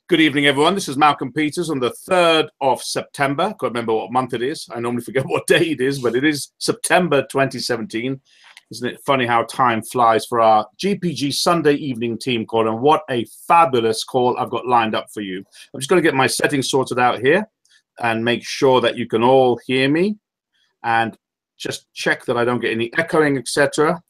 Good evening, everyone. This is Malcolm Peters on the 3rd of September. Can't remember what month it is. I normally forget what day it is, but it is September 2017. Isn't it funny how time flies for our GPG Sunday evening team call? And what a fabulous call I've got lined up for you. I'm just going to get my settings sorted out here and make sure that you can all hear me and just check that I don't get any echoing, etc.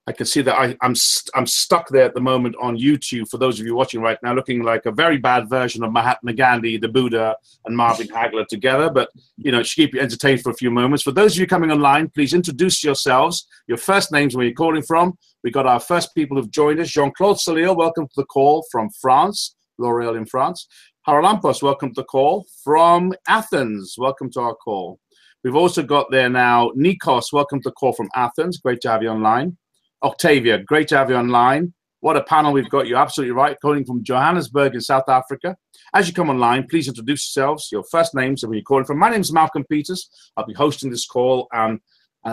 I can see that I'm stuck there at the moment on YouTube, for those of you watching right now, looking like a very bad version of Mahatma Gandhi, the Buddha, and Marvin Hagler together. But, you know, it should keep you entertained for a few moments. For those of you coming online, please introduce yourselves, your first names, where you're calling from. We got our first people who've joined us. Jean-Claude Salil, welcome to the call from France, L'Oréal in France. Haralampos, welcome to the call from Athens. Welcome to our call. We've also got there now Nikos, welcome to the call from Athens. Great to have you online. Octavia, great to have you online. What a panel we've got. You're absolutely right. Calling from Johannesburg in South Africa. As you come online, please introduce yourselves, your first names, and where you're calling from. My name is Malcolm Peters. I'll be hosting this call, and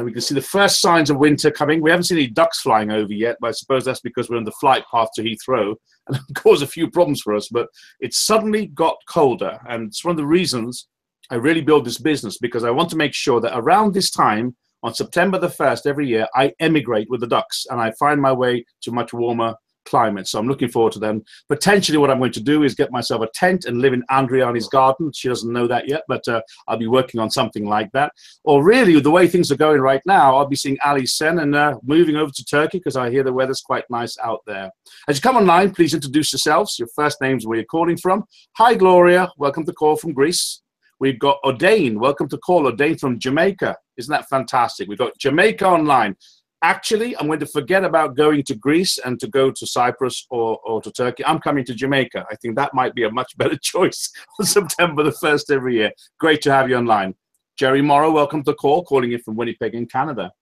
we can see the first signs of winter coming. We haven't seen any ducks flying over yet, but I suppose that's because we're on the flight path to Heathrow, and it caused a few problems for us. But it suddenly got colder, and it's one of the reasons I really build this business, because I want to make sure that around this time, on September the 1st every year, I emigrate with the ducks and I find my way to much warmer climates. So I'm looking forward to them. Potentially what I'm going to do is get myself a tent and live in Andriani's garden. She doesn't know that yet, but I'll be working on something like that. Or really, the way things are going right now, I'll be seeing Ali Sen and moving over to Turkey, because I hear the weather's quite nice out there. As you come online, please introduce yourselves, your first names, where you're calling from. Hi, Gloria. Welcome to call from Greece. We've got Odain. Welcome to call. Odain from Jamaica. Isn't that fantastic? We've got Jamaica online. Actually, I'm going to forget about going to Greece and to go to Cyprus or to Turkey. I'm coming to Jamaica. I think that might be a much better choice on September the 1st every year. Great to have you online. Jerry Morrow, welcome to call, calling in from Winnipeg in Canada.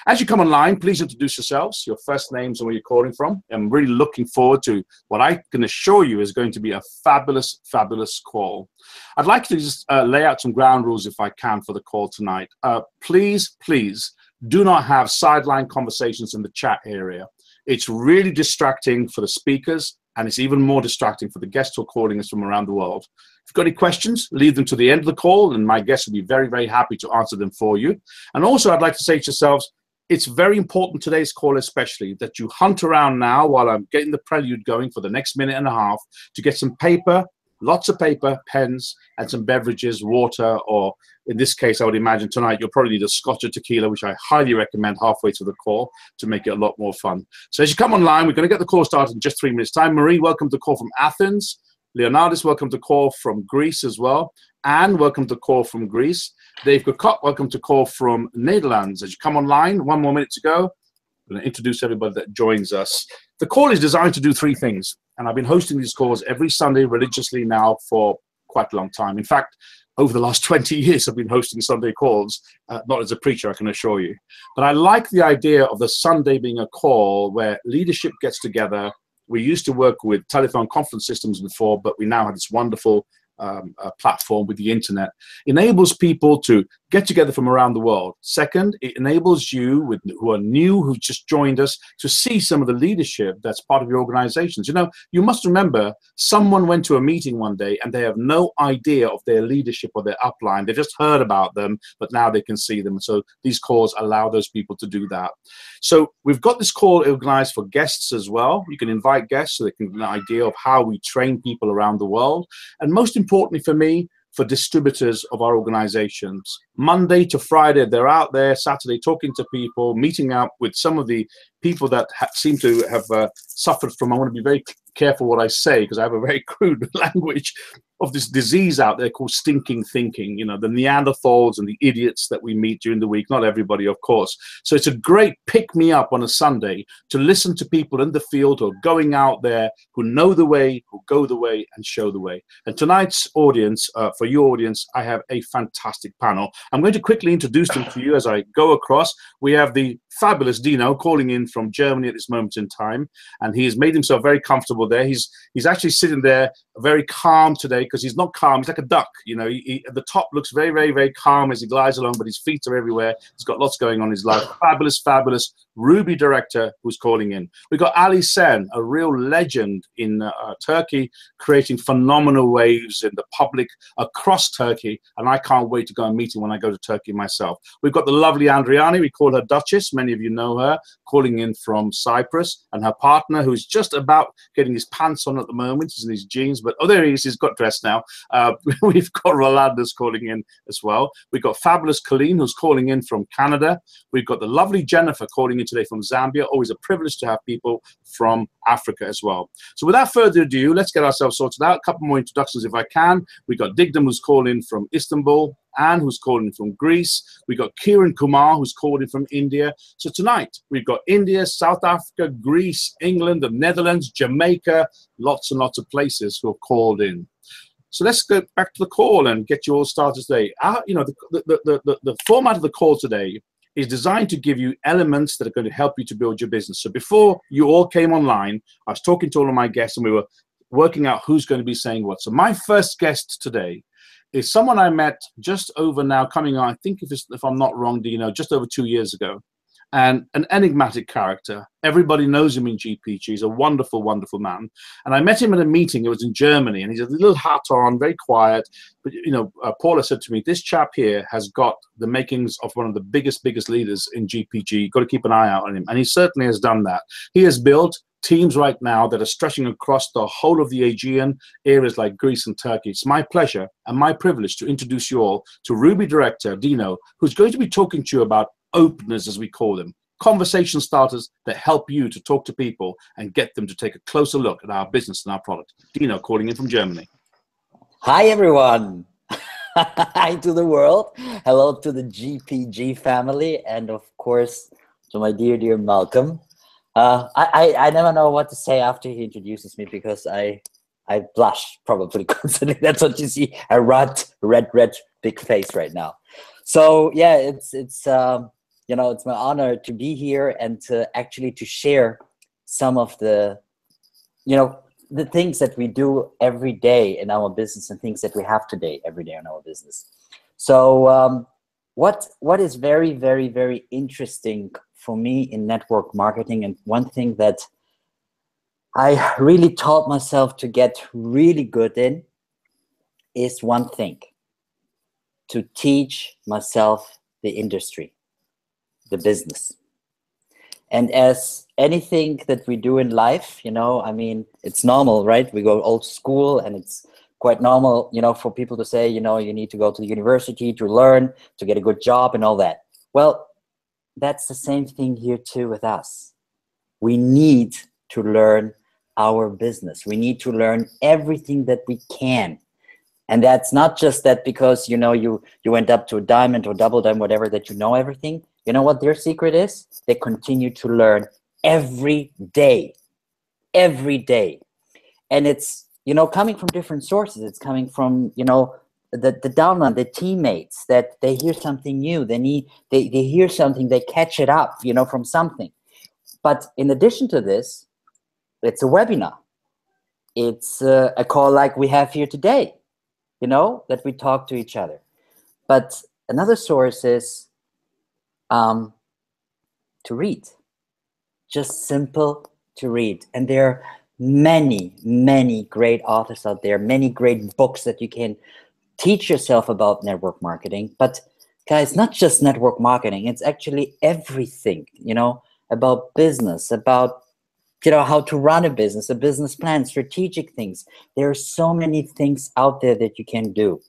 As you come online, please introduce yourselves, your first names and where you're calling from. I'm really looking forward to what I can assure you is going to be a fabulous, fabulous call. I'd like to just lay out some ground rules, if I can, for the call tonight. Please, please do not have sideline conversations in the chat area. It's really distracting for the speakers, and it's even more distracting for the guests who are calling us from around the world. If you've got any questions, leave them to the end of the call, and my guests will be very, very happy to answer them for you. And also, I'd like to say to yourselves, it's very important, today's call especially, that you hunt around now while I'm getting the prelude going for the next minute and a half to get some paper, lots of paper, pens, and some beverages, water, or in this case, I would imagine tonight you'll probably need a scotch or tequila, which I highly recommend halfway through the call to make it a lot more fun. So as you come online, we're going to get the call started in just 3 minutes' time. Marie, welcome to call from Athens. Leonardis, welcome to call from Greece as well. Anne, welcome to call from Greece. Dave Cook, welcome to call from Netherlands. As you come online, 1 more minute to go. I'm going to introduce everybody that joins us. The call is designed to do 3 things, and I've been hosting these calls every Sunday religiously now for quite a long time. In fact, over the last 20 years, I've been hosting Sunday calls, not as a preacher, I can assure you. But I like the idea of the Sunday being a call where leadership gets together. We used to work with telephone conference systems before, but we now have this wonderful platform with the internet. Enables people to get together from around the world. Second, it enables you who are new, who've just joined us, to see some of the leadership that's part of your organizations. You know, you must remember, someone went to a meeting one day and they have no idea of their leadership or their upline. They've just heard about them, but now they can see them. So these calls allow those people to do that. So we've got this call organized for guests as well. You can invite guests so they can get an idea of how we train people around the world. And most importantly for me, for distributors of our organizations. Monday to Friday, they're out there, Saturday, talking to people, meeting up with some of the people that seem to have suffered from, I want to be very careful what I say, because I have a very crude language, of this disease out there called stinking thinking, you know, the Neanderthals and the idiots that we meet during the week, not everybody, of course. So it's a great pick-me-up on a Sunday to listen to people in the field who are going out there, who know the way, who go the way, and show the way. And tonight's audience, for your audience, I have a fantastic panel. I'm going to quickly introduce them to you as I go across. We have the fabulous Dino calling in from Germany at this moment in time, and he has made himself very comfortable there. He's actually sitting there very calm today, because he's not calm. He's like a duck, you know. At the top looks very, very, very calm as he glides along, but his feet are everywhere. He's got lots going on in his life. Fabulous, fabulous Ruby director who's calling in. We've got Ali Sen, a real legend in Turkey, creating phenomenal waves in the public across Turkey, and I can't wait to go and meet him when I go to Turkey myself. We've got the lovely Andriani, we call her Duchess, many of you know her, calling in from Cyprus, and her partner, who's just about getting his pants on at the moment. He's in his jeans, but oh, there he is, he's got dressed now. We've got Rolanda's calling in as well. We've got fabulous Colleen, who's calling in from Canada. We've got the lovely Jennifer calling in today from Zambia. Always a privilege to have people from Africa as well. So without further ado, let's get ourselves sorted out. A couple more introductions if I can. We've got Digdam, who's calling from Istanbul. Anne, who's calling from Greece. We've got Kiran Kumar, who's calling from India. So tonight, we've got India, South Africa, Greece, England, the Netherlands, Jamaica, lots and lots of places who have called in. So let's go back to the call and get you all started today. You know, the format of the call today is designed to give you elements that are going to help you to build your business. So before you all came online, I was talking to all of my guests, and we were working out who's going to be saying what. So my first guest today is someone I met just over now, coming on, I think if I'm not wrong, you know, just over 2 years ago, and an enigmatic character. Everybody knows him in GPG. He's a wonderful, wonderful man. And I met him at a meeting. It was in Germany, and he's a little hat on, very quiet. But, you know, Paula said to me, this chap here has got the makings of one of the biggest leaders in GPG. You've got to keep an eye out on him. And he certainly has done that. He has built teams right now that are stretching across the whole of the Aegean, areas like Greece and Turkey. It's my pleasure and my privilege to introduce you all to Ruby director Dino, who's going to be talking to you about openers, as we call them, conversation starters that help you to talk to people and get them to take a closer look at our business and our product. Dino calling in from Germany. Hi, everyone. Hi to the world. Hello to the GPG family, and of course to my dear Malcolm. I never know what to say after he introduces me, because I blush, probably, considering that's what you see, a red big face right now. So yeah, it's you know, it's my honor to be here and to actually to share some of the, you know, the things that we do every day in our business and things that we have today every day in our business. So what is very interesting for me in network marketing, and one thing that I really taught myself to get really good in, is one thing: to teach myself the industry, the business. And as anything that we do in life, you know, I mean, it's normal, right? We go old school, and it's quite normal, you know, for people to say, you know, you need to go to the university to learn, to get a good job and all that. Well, that's the same thing here too with us. We need to learn our business. We need to learn everything that we can. And that's not just that because, you know, you went up to a diamond or double diamond, whatever, that you know everything. You know what their secret is? They continue to learn every day. Every day. And it's, you know, coming from different sources. It's coming from, you know, the downline, the teammates, that they hear something new. They hear something, they catch it up, you know, from something. But in addition to this, it's a webinar. It's a call like we have here today, you know, that we talk to each other. But another source is to read. Just simple to read. And there are many great authors out there, many great books that you can teach yourself about network marketing. But guys, not just network marketing, it's actually everything, you know, about business, about, you know, how to run a business plan, strategic things. There are so many things out there that you can do.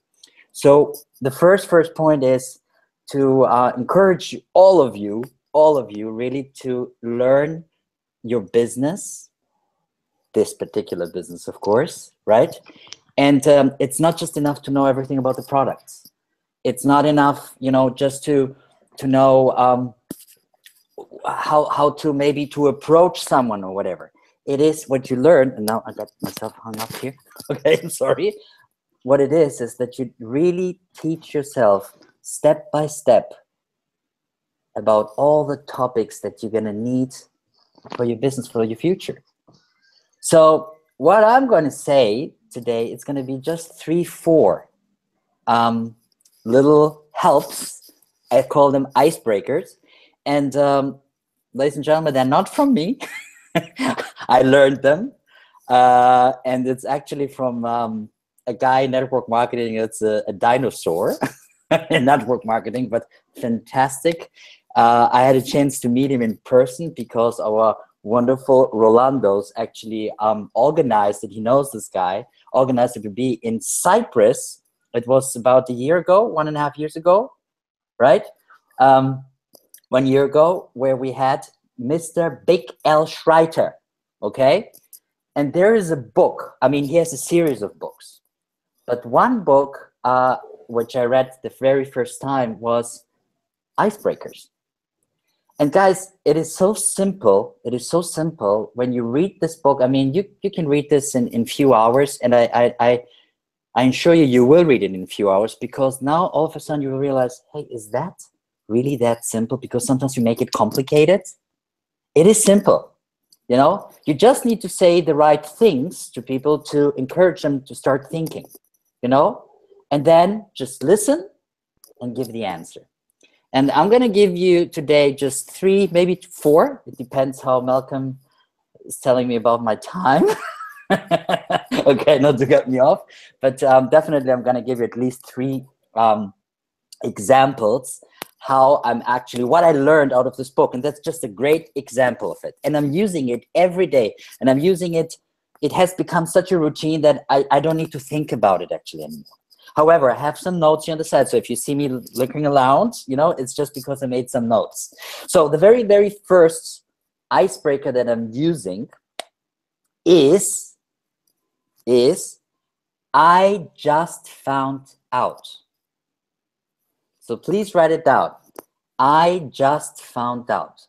So the first point is to encourage all of you really to learn your business, this particular business, of course, right? And it's not just enough to know everything about the products. It's not enough, you know, just to know how to maybe to approach someone or whatever. It is what you learn, and now I got myself hung up here. Okay, I'm sorry. What it is that you really teach yourself step by step about all the topics that you're going to need for your business, for your future. So what I'm going to say today, it's going to be just 3-4 little helps. I call them icebreakers. And ladies and gentlemen, they're not from me. I learned them. And it's actually from a guy in network marketing. It's a dinosaur in network marketing, but fantastic. I had a chance to meet him in person because our wonderful Rolando's actually organized it. He knows this guy, organized it to be in Cyprus. It was about a year ago, 1.5 years ago, right? 1 year ago, where we had Mr. Big L Schreiter, okay? And there is a book. I mean, he has a series of books. But one book, which I read the very first time, was Icebreakers. And guys, it is so simple. It is so simple when you read this book. I mean, you can read this in few hours, and I assure you, you will read it in a few hours, because now all of a sudden you will realize, hey, is that really that simple? Because sometimes you make it complicated. It is simple. You know, you just need to say the right things to people to encourage them to start thinking, you know, and then just listen and give the answer. And I'm going to give you today just 3, maybe 4. It depends how Malcolm is telling me about my time. Okay, not to cut me off, but definitely I'm going to give you at least 3 examples how I'm actually, what I learned out of this book. And that's just a great example of it. And I'm using it every day. And I'm using it, it has become such a routine that I don't need to think about it actually anymore. However, I have some notes here on the side. So if you see me looking around, you know, it's just because I made some notes. So the very, very first icebreaker that I'm using is I just found out. So please write it down. I just found out.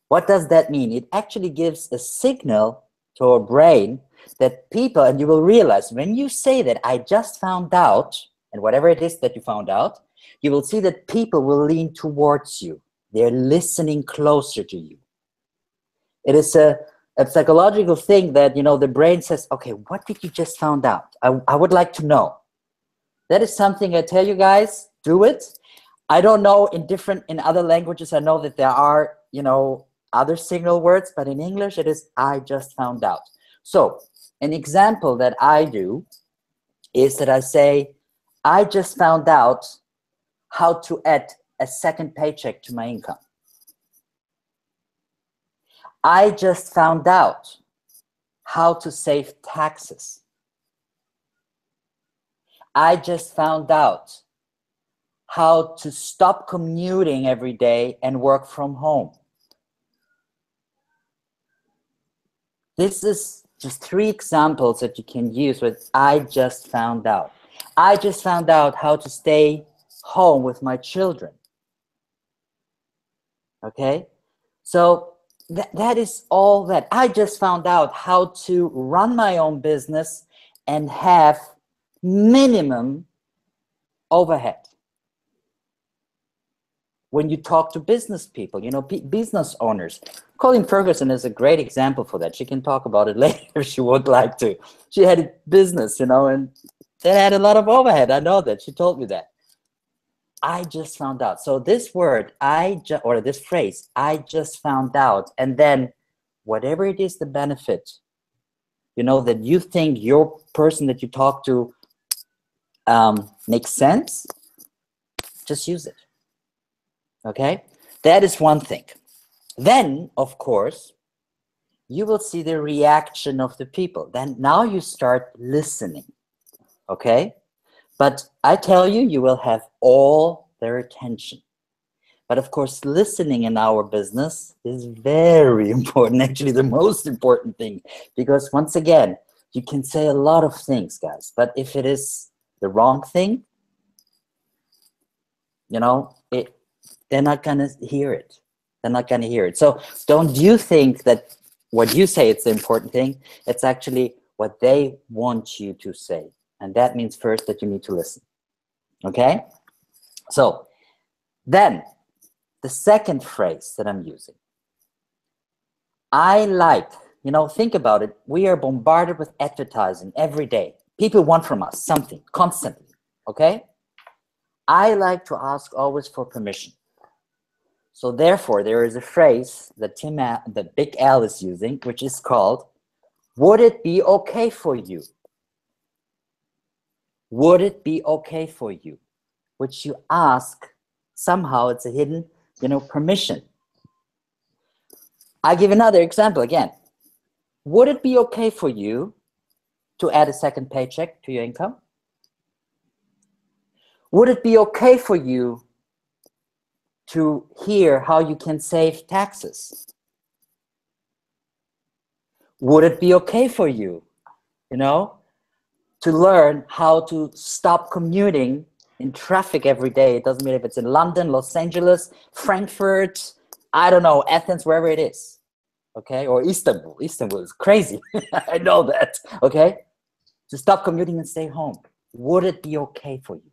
What does that mean? It actually gives a signal to our brain that people, and you will realize when you say that I just found out, and whatever it is that you found out, you will see that people will lean towards you. They're listening closer to you. It is a psychological thing that, you know, the brain says, okay, what did you just found out? I would like to know. That is something I tell you guys, do it. I don't know in other languages, I know that there are, you know, other signal words, but in English it is I just found out. So an example that I do is that I say, I just found out how to add a second paycheck to my income. I just found out how to save taxes. I just found out how to stop commuting every day and work from home. This is just 3 examples that you can use with I just found out. I just found out how to stay home with my children. Okay? So that is all that. I just found out how to run my own business and have minimum overhead. When you talk to business people, you know, business owners, Colleen Ferguson is a great example for that. She can talk about it later if she would like to. She had a business, you know, and they had a lot of overhead. I know that. She told me that. I just found out. So this word, or this phrase, I just found out, and then whatever it is the benefit, you know, that you think your person that you talk to makes sense, just use it. Okay, that is one thing. Then, of course, you will see the reaction of the people. Then now you start listening. Okay, but I tell you, you will have all their attention. But of course, listening in our business is very important, actually the most important thing, because once again, you can say a lot of things, guys, but if it is the wrong thing, you know, they're not going to hear it. They're not going to hear it. So don't you think that what you say is the important thing? It's actually what they want you to say. And that means first that you need to listen. Okay? So then The second phrase that I'm using, I like, think about it. We are bombarded with advertising every day. People want from us something constantly, okay? I like to ask always for permission. So therefore, there is a phrase that Big Al is using, which is called, would it be okay for you? Would it be okay for you? Which you ask, somehow it's a hidden, permission. I give another example again. Would it be okay for you to add a second paycheck to your income? Would it be okay for you to hear how you can save taxes? Would it be okay for you, to learn how to stop commuting in traffic every day? It doesn't matter if it's in London, Los Angeles, Frankfurt, I don't know, Athens, wherever it is, okay? Or Istanbul. Istanbul is crazy. I know that, okay? To stop commuting and stay home. Would it be okay for you?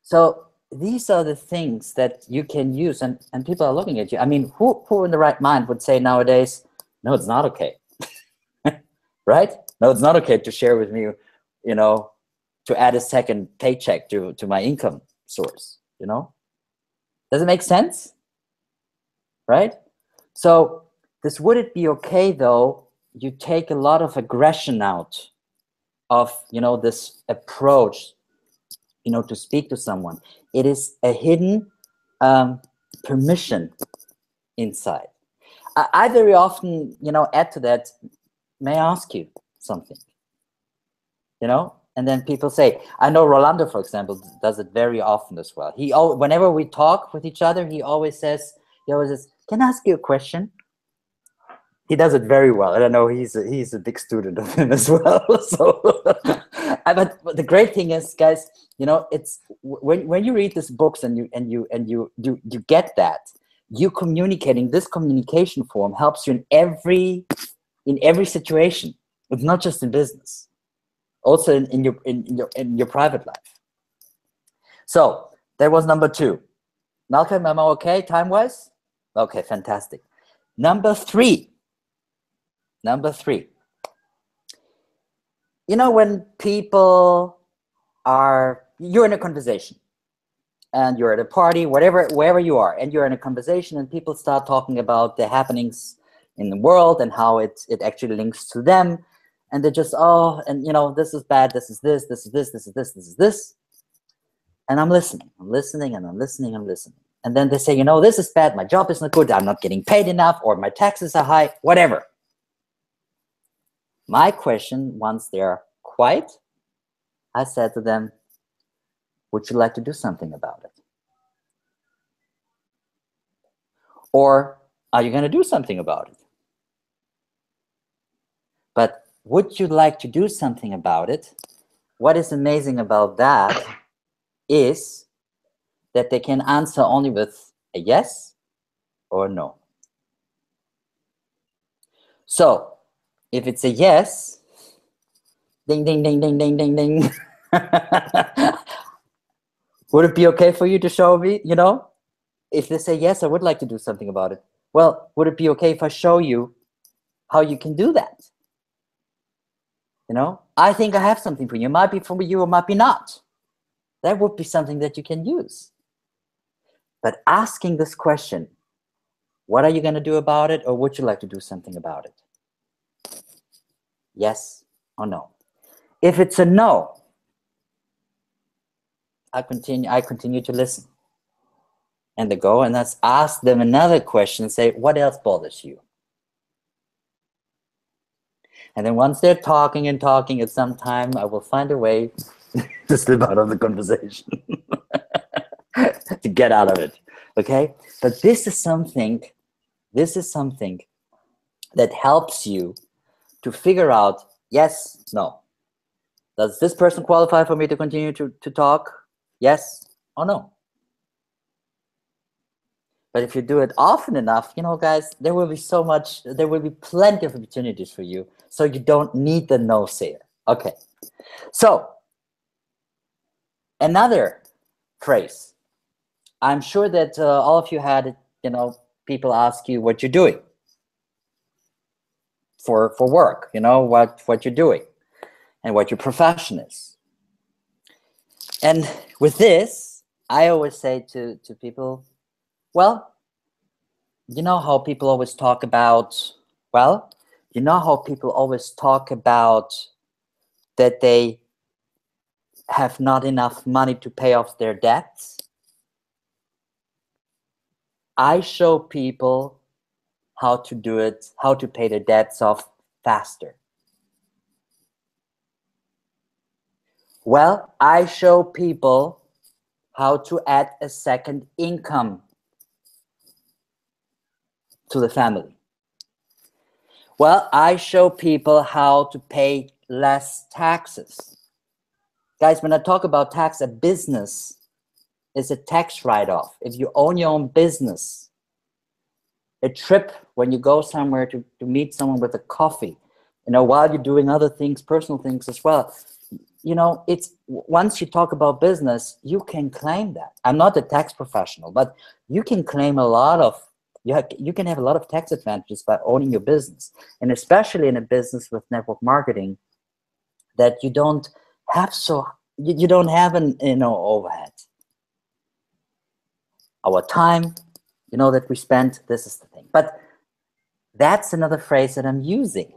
So these are the things that you can use, and people are looking at you. I mean, who in the right mind would say nowadays, no, it's not okay, right? No, it's not okay to share with me, to add a second paycheck to my income source, Does it make sense? Right? So this would it be okay though, you take a lot of aggression out of, this approach, to speak to someone. It is a hidden permission inside. I very often, add to that, may I ask you something? And then people say, I know Rolando, for example, does it very often as well. Whenever we talk with each other, he always says, can I ask you a question? He does it very well. I don't know, he's a big student of him as well. So, but the great thing is, guys, it's when you read these books and you get that, you communicating. This communication form helps you in every situation. It's not just in business, also in your private life. So that was number 2. Malcolm, am I okay time-wise? Okay, fantastic. Number 3. When people you're in a conversation and you're at a party, wherever you are, and you're in a conversation and people start talking about the happenings in the world and how it actually links to them. And they're just, this is bad, this is this, this is this, this is this, this is this. And I'm listening. And then they say, this is bad, my job is not good, I'm not getting paid enough, or my taxes are high, whatever. My question, once they're quiet, I said to them, would you like to do something about it? Or are you going to do something about it? But would you like to do something about it? What is amazing about that is that they can answer only with a yes or no. So if it's a yes, ding, ding, ding, ding, ding, ding, ding. Would it be okay for you to show me, If they say, yes, I would like to do something about it. Well, would it be okay if I show you how you can do that? I think I have something for you. It might be for you, it might be not. That would be something that you can use. But asking this question, what are you going to do about it, or would you like to do something about it? Yes or no? If it's a no, I continue to listen. And they go, and let's ask them another question and say, what else bothers you? And then once they're talking and talking, at some time, I will find a way to slip out of the conversation, to get out of it, okay? But this is something that helps you to figure out, yes, no. Does this person qualify for me to continue to talk? Yes or no? But if you do it often enough, guys, there will be plenty of opportunities for you. So you don't need the no sayer. Okay. So another phrase I'm sure that all of you had, people ask you what you're doing for work, what you're doing and what your profession is. And with this, I always say to people, well, you know how people always talk about, that they have not enough money to pay off their debts? I show people how to do it, how to pay their debts off faster. Well, I show people how to add a second income to the family. Well, I show people how to pay less taxes. Guys, when I talk about tax, a business is a tax write-off. If you own your own business, a trip when you go somewhere to meet someone with a coffee, while you're doing other things, personal things as well, it's once you talk about business, you can claim that. I'm not a tax professional, but you can claim a lot of, you can have a lot of tax advantages by owning your business, and especially in a business with network marketing, that you don't have you don't have an overhead. Our time, that we spend, this is the thing. But that's another phrase that I'm using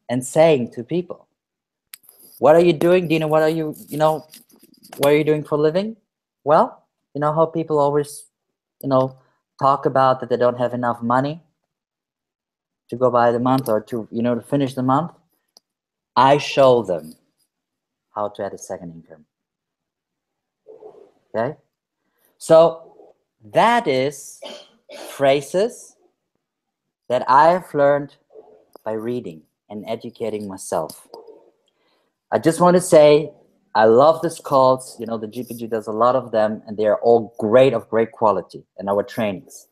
and saying to people. What are you doing, Dina? What are you doing for a living? Well, how people always, talk about that they don't have enough money to go by the month or to, to finish the month. I show them how to add a second income. Okay? So that is phrases that I have learned by reading and educating myself. I just want to say, I love these calls. The GPG does a lot of them, and they are all great, of great quality in our trainings.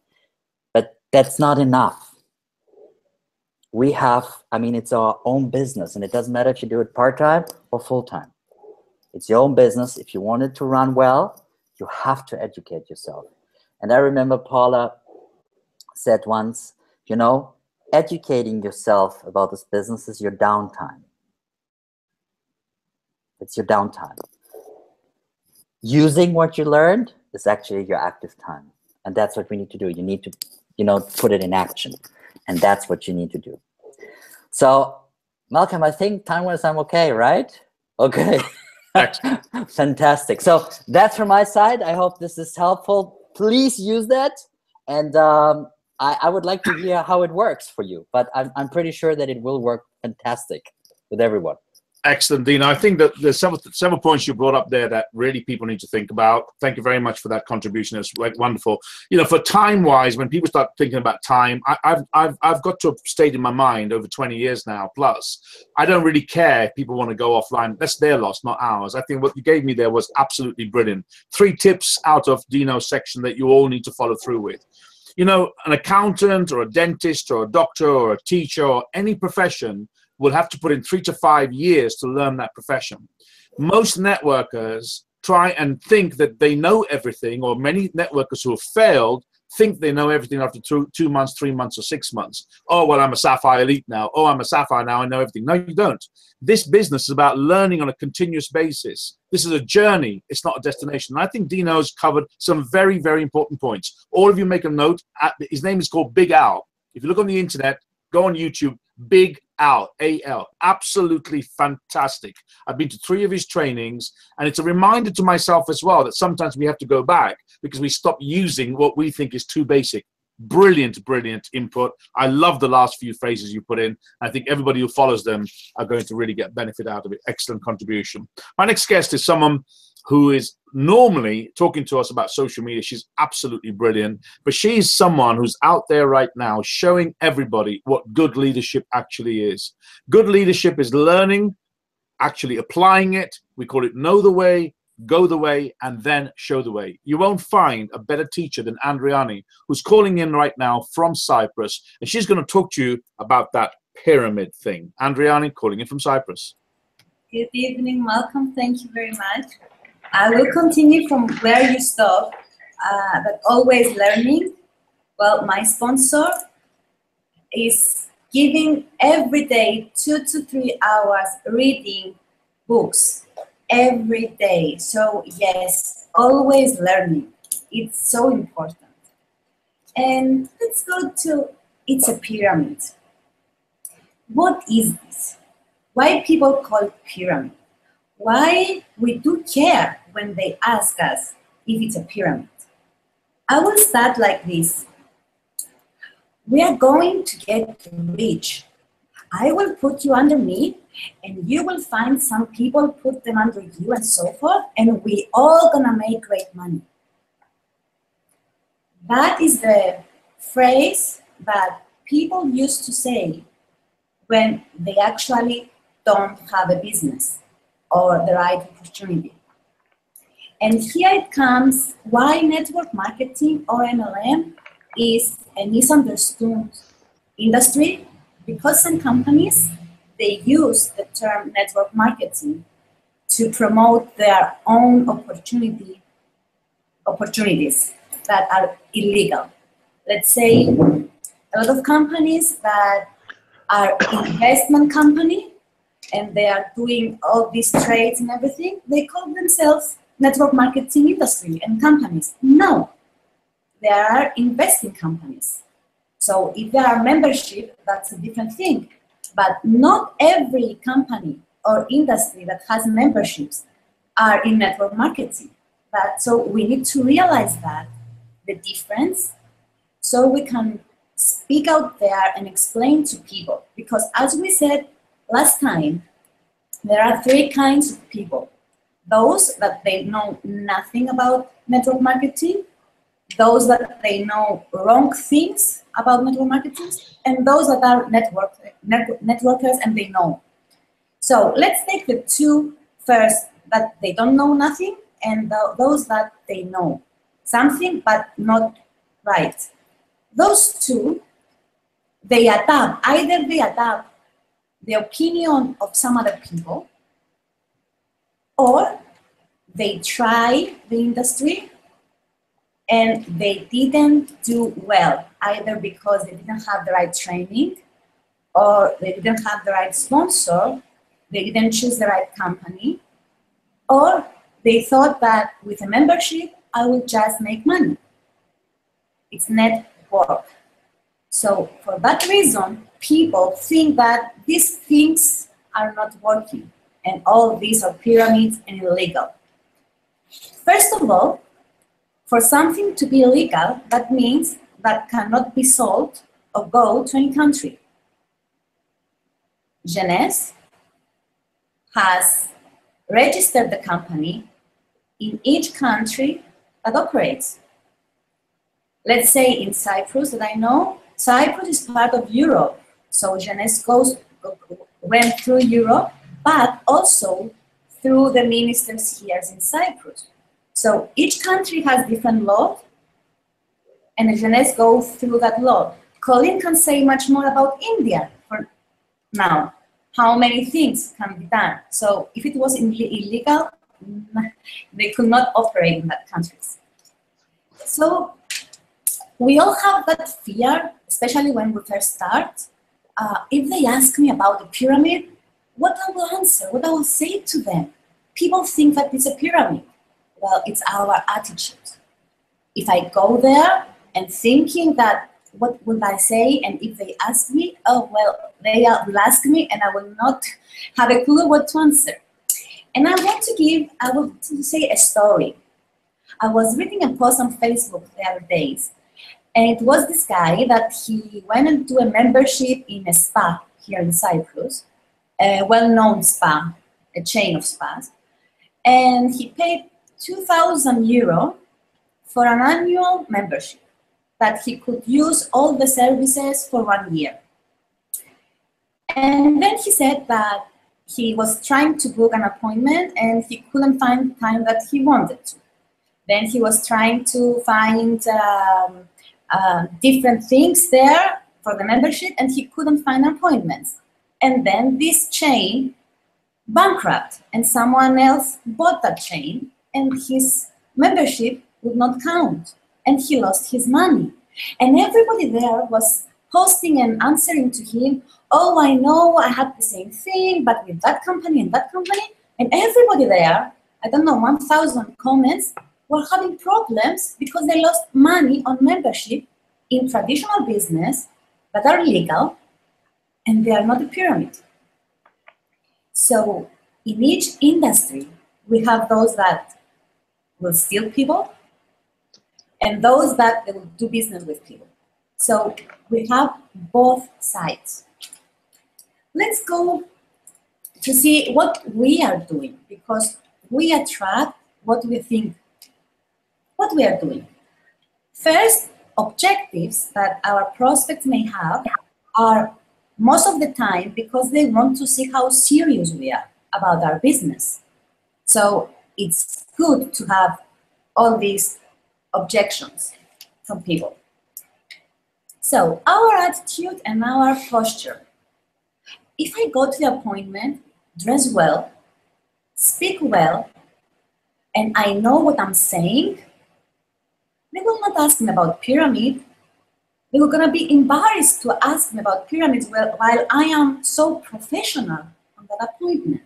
But that's not enough. We have, it's our own business, and it doesn't matter if you do it part-time or full-time. It's your own business. If you want it to run well, you have to educate yourself. And I remember Paula said once, educating yourself about this business is your downtime. It's your downtime. Using what you learned is actually your active time. And that's what we need to do. You need to, put it in action. And that's what you need to do. So, Malcolm, I think time-wise I'm okay, right? Okay. Fantastic. So that's from my side. I hope this is helpful. Please use that. And I would like to hear how it works for you. But I'm pretty sure that it will work fantastic with everyone. Excellent, Dina. I think that there's several points you brought up there that really people need to think about. Thank you very much for that contribution. It's wonderful. For time-wise, when people start thinking about time, I've got to a state in my mind over 20 years now plus. I don't really care if people want to go offline. That's their loss, not ours. I think what you gave me there was absolutely brilliant. 3 tips out of Dino's section that you all need to follow through with. An accountant or a dentist or a doctor or a teacher or any profession will have to put in 3 to 5 years to learn that profession. Most networkers try and think that they know everything, or many networkers who have failed think they know everything after 2 months, 3 months, or 6 months. Oh, well, I'm a Sapphire Elite now. Oh, I'm a Sapphire now. I know everything. No, you don't. This business is about learning on a continuous basis. This is a journey. It's not a destination. And I think Dino's covered some very, very important points. All of you make a note. His name is called Big Al. If you look on the internet, go on YouTube, Big Al, A-L, absolutely fantastic. I've been to 3 of his trainings, and it's a reminder to myself as well that sometimes we have to go back because we stop using what we think is too basic. Brilliant, brilliant input. I love the last few phrases you put in. I think everybody who follows them are going to really get benefit out of it. Excellent contribution. My next guest is someone who is normally talking to us about social media. She's absolutely brilliant, but she's someone who's out there right now showing everybody what good leadership actually is. Good leadership is learning, actually applying it. We call it know the way, go the way, and then show the way. You won't find a better teacher than Andriani, who's calling in right now from Cyprus, and she's going to talk to you about that pyramid thing. Andriani calling in from Cyprus. Good evening, Malcolm. Thank you very much. I will continue from where you stopped. that always learning. Well, my sponsor is giving every day 2 to 3 hours reading books every day. So yes, always learning. It's so important. And let's go to, it's a pyramid. What is this? Why people call it pyramid? Why we do care when they ask us if it's a pyramid? I will start like this. We are going to get rich. I will put you under me, and you will find some people, put them under you, and so forth, and we all gonna make great money. That is the phrase that people used to say when they actually don't have a business or the right opportunity. And here it comes why network marketing or MLM is a misunderstood industry, because some companies, they use the term network marketing to promote their own opportunities that are illegal. Let's say a lot of companies that are investment company and they are doing all these trades and everything, they call themselves network marketing industry and companies. No, they are investing companies. So if there are membership, that's a different thing. But not every company or industry that has memberships are in network marketing. So we need to realize that, the difference, so we can speak out there and explain to people. Because as we said last time, there are 3 kinds of people. Those that they know nothing about network marketing, those that they know wrong things about network marketing, and those that are networkers and they know. So let's take the 2 first, that they don't know nothing, and those that they know something but not right. Those 2, they adapt. Either they adapt the opinion of some other people, or they try the industry and they didn't do well, either because they didn't have the right training, or they didn't have the right sponsor, they didn't choose the right company, or they thought that with a membership, I will just make money. It's network. So for that reason, people think that these things are not working and all these are pyramids and illegal. First of all, for something to be illegal, that means that cannot be sold or go to any country. Jeunesse has registered the company in each country that operates. Let's say in Cyprus, that I know, Cyprus is part of Europe. So Jeunesse went through Europe, but also through the ministers here in Cyprus. So each country has different laws, and Jeunesse goes through that law. Colin can say much more about India for now, how many things can be done. So if it was illegal, they could not operate in that countries. So we all have that fear, especially when we first start. If they ask me about the pyramid, what I will answer, what I will say to them? People think that it's a pyramid. Well, it's our attitude. If I go there and thinking that, what will I say? And if they ask me, oh, well, they will ask me and I will not have a clue what to answer. And I want to say a story. I was reading a post on Facebook the other days, and it was this guy that he went into a membership in a spa here in Cyprus, a well-known spa, a chain of spas, and he paid 2,000 euro for an annual membership that he could use all the services for 1 year. And then he said that he was trying to book an appointment and he couldn't find the time that he wanted to. Then he was trying to find different things there for the membership and he couldn't find appointments. And then this chain bankrupt and someone else bought that chain and his membership would not count, and he lost his money. And everybody there was posting and answering to him, oh, I know, I had the same thing, but with that company and that company. And everybody there, I don't know, 1,000 comments, were having problems because they lost money on membership in traditional business that are legal, and they are not a pyramid. So in each industry, we have those that will steal people and those that they will do business with people. So we have both sides. Let's go to see what we are doing, because we attract what we think, what we are doing. First, objectives that our prospects may have are most of the time because they want to see how serious we are about our business. So it's good to have all these objections from people. So our attitude and our posture. If I go to the appointment, dress well, speak well, and I know what I'm saying, they will not ask me about pyramid. They were going to be embarrassed to ask me about pyramids while I am so professional on that appointment.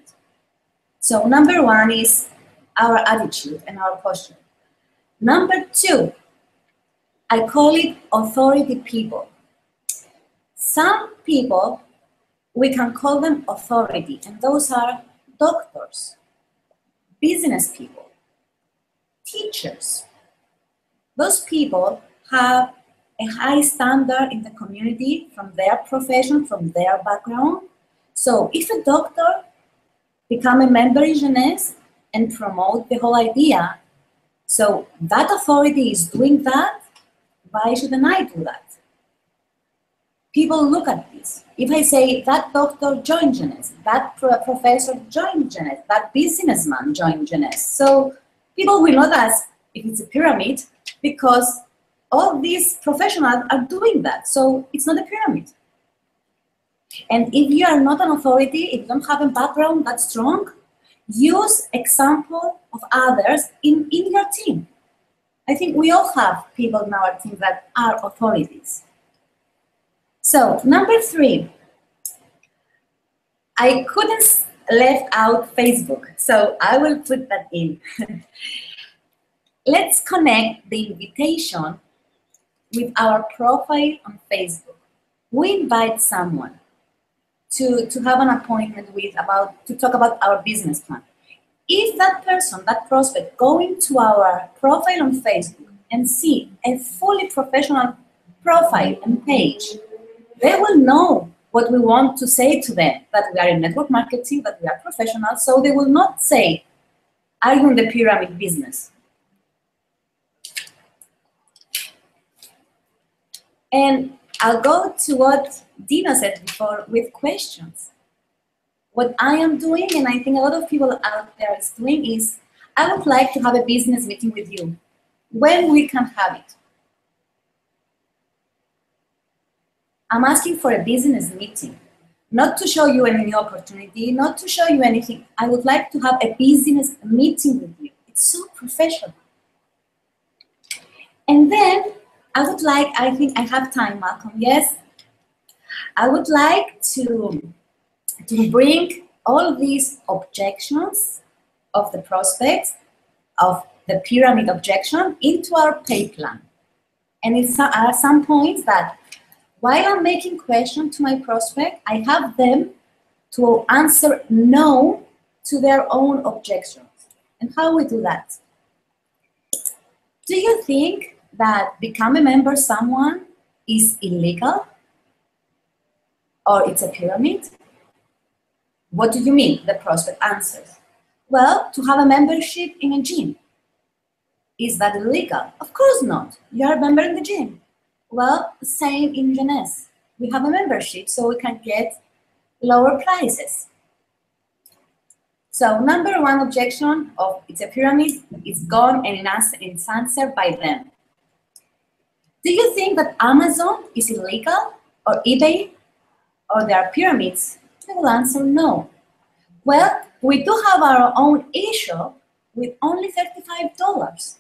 So number one is our attitude and our posture. Number two, I call it authority people. Some people, we can call them authority, and those are doctors, business people, teachers. Those people have a high standard in the community from their profession, from their background. So if a doctor become a member in Jeunesse and promote the whole idea, so that authority is doing that, why shouldn't I do that? People look at this. If I say that doctor joined Jeunesse, that professor joined Jeunesse, that businessman joined Jeunesse, so people will not ask if it's a pyramid, because all these professionals are doing that, so it's not a pyramid. And if you are not an authority, if you don't have a background that strong, use example of others in your team. I think we all have people in our team that are authorities. So number three, I couldn't left out Facebook, so I will put that in. Let's connect the invitation with our profile on Facebook. We invite someone to have an appointment with to talk about our business plan. If that person, that prospect, go into our profile on Facebook and see a fully professional profile and page, they will know what we want to say to them, that we are in network marketing, that we are professionals, so they will not say, are you in the pyramid business? And I'll go to what Dina said before with questions. What I am doing, and I think a lot of people out there is doing, is I would like to have a business meeting with you. When we can have it? I'm asking for a business meeting, not to show you any new opportunity, not to show you anything. I would like to have a business meeting with you. It's so professional. And then I would like, I think I have time, Malcolm, yes? I would like to bring all these objections of the prospects, of the pyramid objection, into our pay plan. And it are some points that, while I'm making questions to my prospect, I have them to answer no to their own objections. And how we do that? Do you think that become a member someone is illegal? Or it's a pyramid? What do you mean? The prospect answers. Well, to have a membership in a gym. Is that illegal? Of course not. You are a member in the gym. Well, same in Jeunesse. We have a membership so we can get lower prices. So number one objection of it's a pyramid is gone, and it's answered by them. Do you think that Amazon is illegal, or eBay, or there are pyramids? They will answer no. Well, we do have our own e-shop with only $35.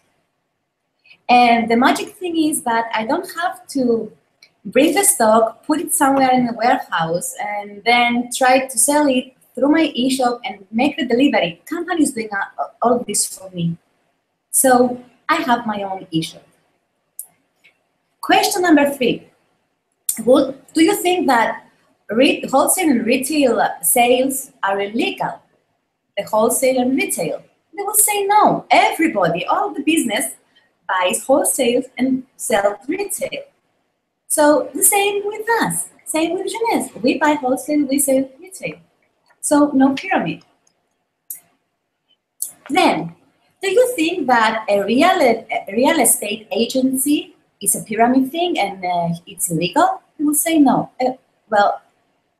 And the magic thing is that I don't have to bring the stock, put it somewhere in the warehouse, and then try to sell it through my e-shop and make the delivery. Company is doing all of this for me. So I have my own e-shop. Question number 3. Do you think that wholesale and retail sales are illegal? The wholesale and retail? They will say no. Everybody, all the business buys wholesale and sells retail. So the same with us, same with Jeunesse. We buy wholesale, we sell retail. So no pyramid. Then, do you think that a real estate agency is a pyramid thing and it's illegal? We will say no. Well,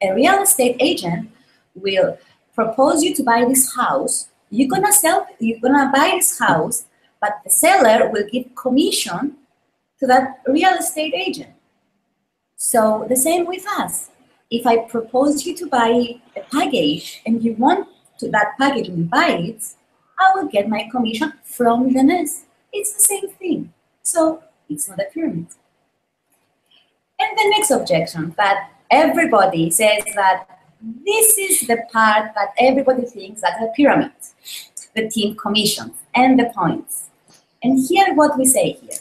a real estate agent will propose you to buy this house. You're gonna buy this house, but the seller will give commission to that real estate agent. So the same with us. If I propose you to buy a package and you want that package and you buy it, I will get my commission from Jeunesse. It's the same thing. So it's not a pyramid. And the next objection that everybody says that this is the part that everybody thinks that's a pyramid, the team commissions and the points. And here what we say here.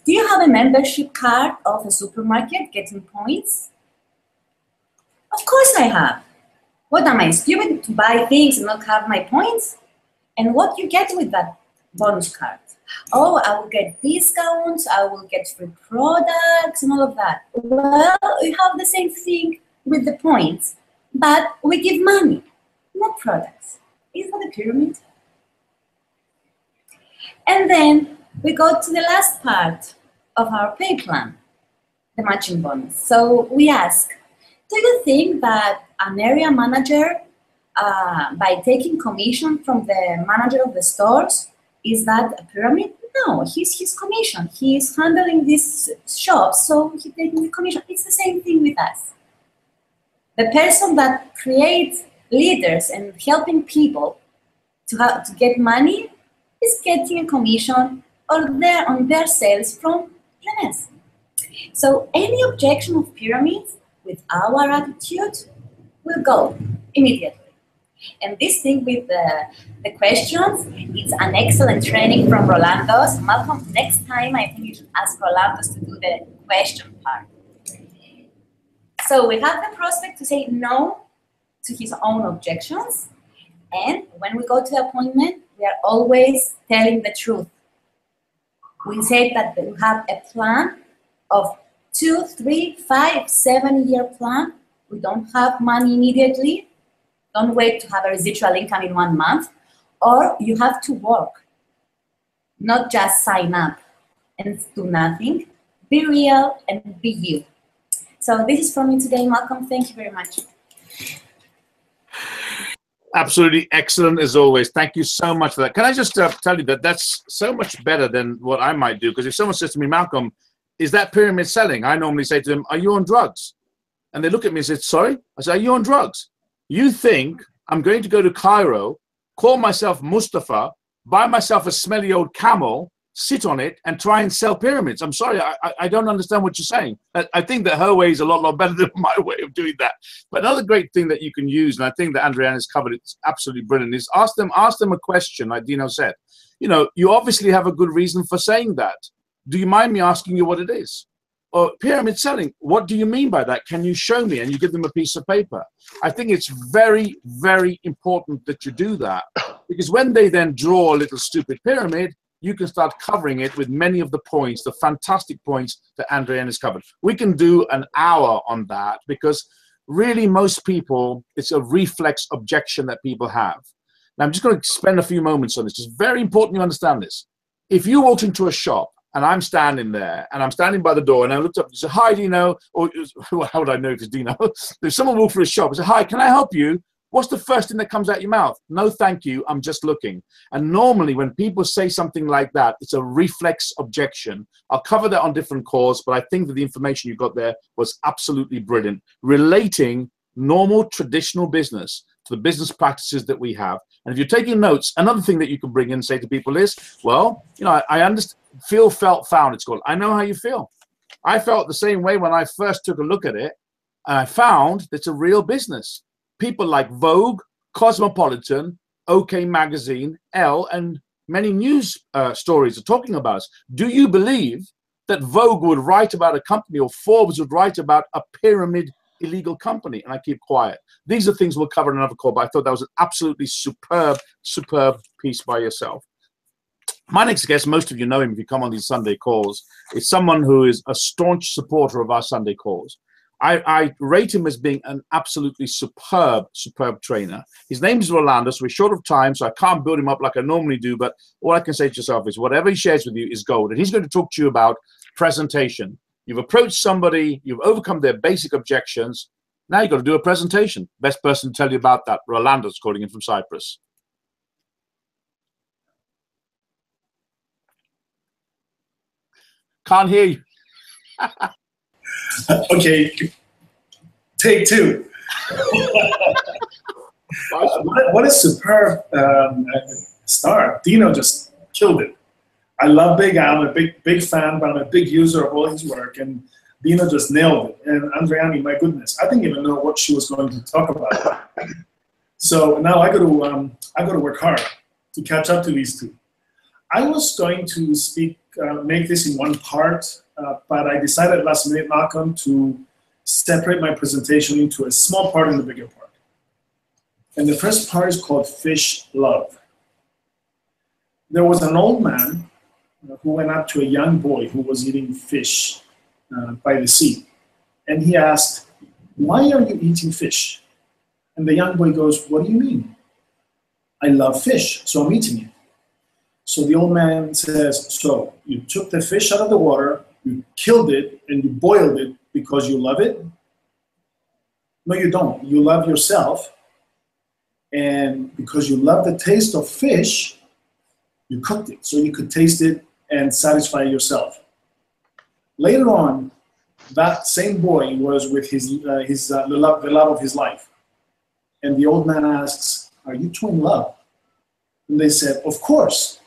Do you have a membership card of a supermarket getting points? Of course I have. What am I, stupid to buy things and not have my points? And what you get with that bonus card? Oh, I will get discounts, I will get free products and all of that. Well, we have the same thing with the points, but we give money, not products. Is that a pyramid? And then we go to the last part of our pay plan, the matching bonus. So we ask, do you think that an area manager, by taking commission from the manager of the stores, is that a pyramid? No, he's his commission. He is handling this shop, so he's taking the commission. It's the same thing with us. The person that creates leaders and helping people to get money is getting a commission on their sales from Jeunesse. So any objection of pyramids with our attitude will go immediately. And this thing with the questions, it's an excellent training from Rolando's. Malcolm, next time I think you should ask Rolando's to do the question part. So we have the prospect to say no to his own objections. And when we go to the appointment, we are always telling the truth. We say that we have a plan of 2, 3, 5, 7-year plan. We don't have money immediately. Don't wait to have a residual income in 1 month. Or you have to work, not just sign up and do nothing. Be real and be you. So this is from me today, Malcolm. Thank you very much. Absolutely excellent as always. Thank you so much for that. Can I just tell you that that's so much better than what I might do? Because if someone says to me, Malcolm, is that pyramid selling? I normally say to them, are you on drugs? And they look at me and say, sorry? I say, are you on drugs? You think I'm going to go to Cairo, call myself Mustafa, buy myself a smelly old camel, sit on it, and try and sell pyramids? I'm sorry, I don't understand what you're saying. I think that her way is a lot better than my way of doing that. But another great thing that you can use, and I think that Andrea has covered, it's absolutely brilliant, is ask them a question, like Dino said. You know, you obviously have a good reason for saying that. Do you mind me asking you what it is? Or pyramid selling, what do you mean by that? Can you show me? And you give them a piece of paper. I think it's very, very important that you do that, because when they then draw a little stupid pyramid, you can start covering it with many of the points, the fantastic points that Andrea has covered. We can do an hour on that, because really most people, it's a reflex objection that people have. Now I'm just going to spend a few moments on this. It's very important you understand this. If you walked into a shop and I'm standing there, and I'm standing by the door, and I looked up and said, hi, Dino, or how would I know if it's Dino? If someone walked through a shop and said, hi, can I help you? What's the first thing that comes out your mouth? No, thank you, I'm just looking. And normally when people say something like that, it's a reflex objection. I'll cover that on different calls, but I think that the information you got there was absolutely brilliant. Relating normal traditional business to the business practices that we have, And if you're taking notes, another thing that you can bring in and say to people is, well, you know, I understand, feel, felt, found, it's called. I know how you feel. I felt the same way when I first took a look at it, and I found it's a real business. People like Vogue, Cosmopolitan, OK Magazine, Elle, and many news stories are talking about us. Do you believe that Vogue would write about a company, or Forbes would write about a pyramid illegal company? And I keep quiet. These are things we'll cover in another call, but I thought that was an absolutely superb piece by yourself. My next guest, most of you know him if you come on these Sunday calls, is someone who is a staunch supporter of our Sunday calls. I rate him as being an absolutely superb trainer. His name is Rolando, so we're short of time, so I can't build him up like I normally do, but all I can say to yourself is whatever he shares with you is gold. And he's going to talk to you about presentation. You've approached somebody, you've overcome their basic objections, now you've got to do a presentation. Best person to tell you about that, Rolando's calling in from Cyprus. Can't hear you. Okay, take two. What a superb start. Dino just killed it. I love Big Al. I'm a big fan, but I'm a big user of all his work, and Dino just nailed it. And Andriani, my goodness, I didn't even know what she was going to talk about. So now I got to work hard to catch up to these two. I was going to make this in one part, but I decided last minute, Malcolm, to separate my presentation into a small part and a bigger part. And the first part is called Fish Love. There was an old man who went up to a young boy who was eating fish by the sea. And he asked, "Why are you eating fish?" And the young boy goes, "What do you mean?" "I love fish, so I'm eating it." So the old man says, "So you took the fish out of the water, you killed it, and you boiled it because you love it?" "No, you don't. You love yourself. And because you love the taste of fish, you cooked it so you could taste it and satisfy yourself." Later on, that same boy was with the love of his life. And the old man asks, "Are you two in love?" And they said, "Of course."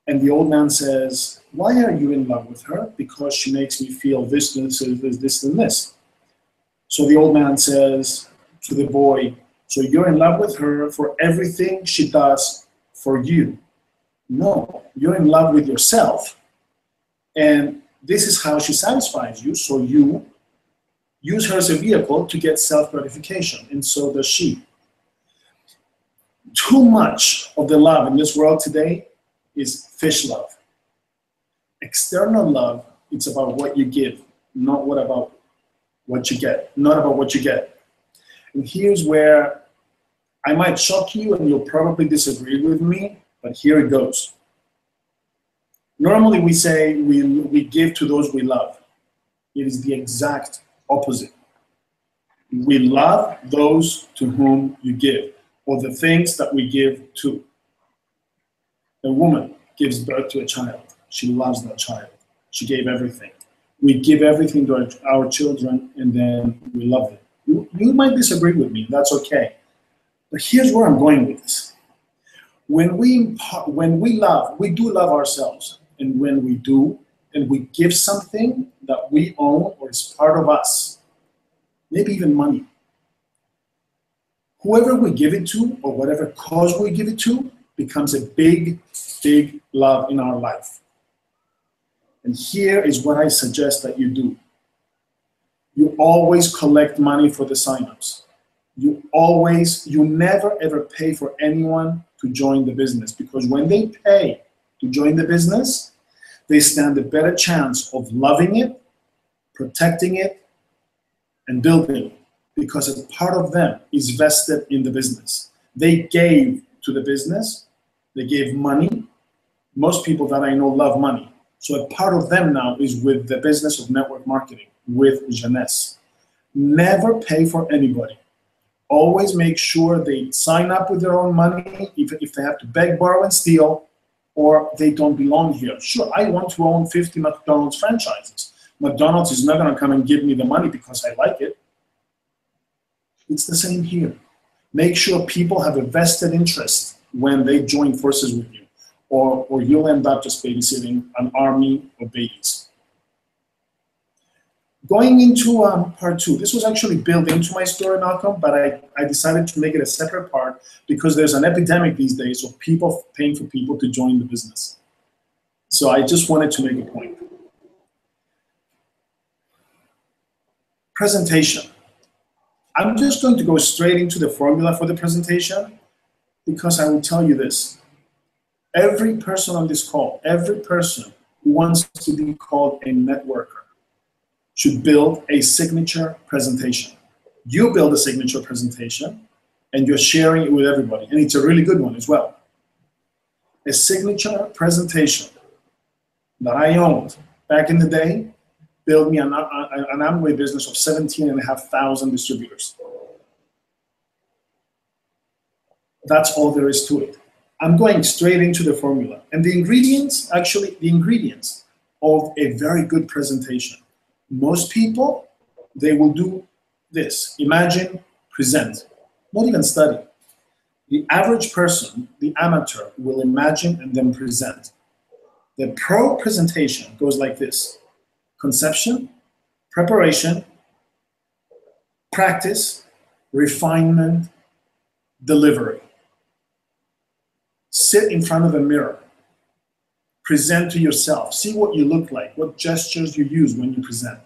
And the old man says, "Why are you in love with her?" "Because she makes me feel this, this, and this." So the old man says to the boy, "So you're in love with her for everything she does for you?" "No, you're in love with yourself, and this is how she satisfies you, so you use her as a vehicle to get self-gratification, and so does she." Too much of the love in this world today is fish love. External love, it's about what you give, not about what you get, not about what you get. And here's where I might shock you and you'll probably disagree with me, but here it goes. Normally we say we give to those we love. It is the exact opposite. We love those to whom you give, or the things that we give to. A woman gives birth to a child. She loves that child. She gave everything. We give everything to our children, and then we love them. You might disagree with me. That's okay. But here's where I'm going with this. When we love, we do love ourselves. And when we do, and we give something that we own or is part of us, maybe even money, whoever we give it to or whatever cause we give it to becomes a big, big love in our life. And here is what I suggest that you do. You always collect money for the signups. You never ever pay for anyone to join the business, because when they pay to join the business, they stand a better chance of loving it, protecting it, and building it, because a part of them is vested in the business. They gave to the business, they gave money. Most people that I know love money. So a part of them now is with the business of network marketing, with Jeunesse. Never pay for anybody. Always make sure they sign up with their own money, if they have to beg, borrow, and steal, or they don't belong here. Sure, I want to own 50 McDonald's franchises. McDonald's is not going to come and give me the money because I like it. It's the same here. Make sure people have a vested interest when they join forces with you, or you'll end up just babysitting an army of babies. Going into part two, this was actually built into my story, Malcolm, but I decided to make it a separate part because there's an epidemic these days of people paying for people to join the business. So I just wanted to make a point. Presentation. I'm just going to go straight into the formula for the presentation because I will tell you this. Every person on this call, every person who wants to be called a networker should build a signature presentation. You build a signature presentation and you're sharing it with everybody. And it's a really good one as well. A signature presentation that I owned back in the day built me an Amway business of 17,500 distributors. That's all there is to it. I'm going straight into the formula. And the ingredients, actually the ingredients of a very good presentation. Most people, they will do this. Imagine, present, not even study. The average person, the amateur, will imagine and then present. The pro presentation goes like this. Conception, preparation, practice, refinement, delivery. Sit in front of a mirror. Present to yourself. See what you look like, what gestures you use when you present.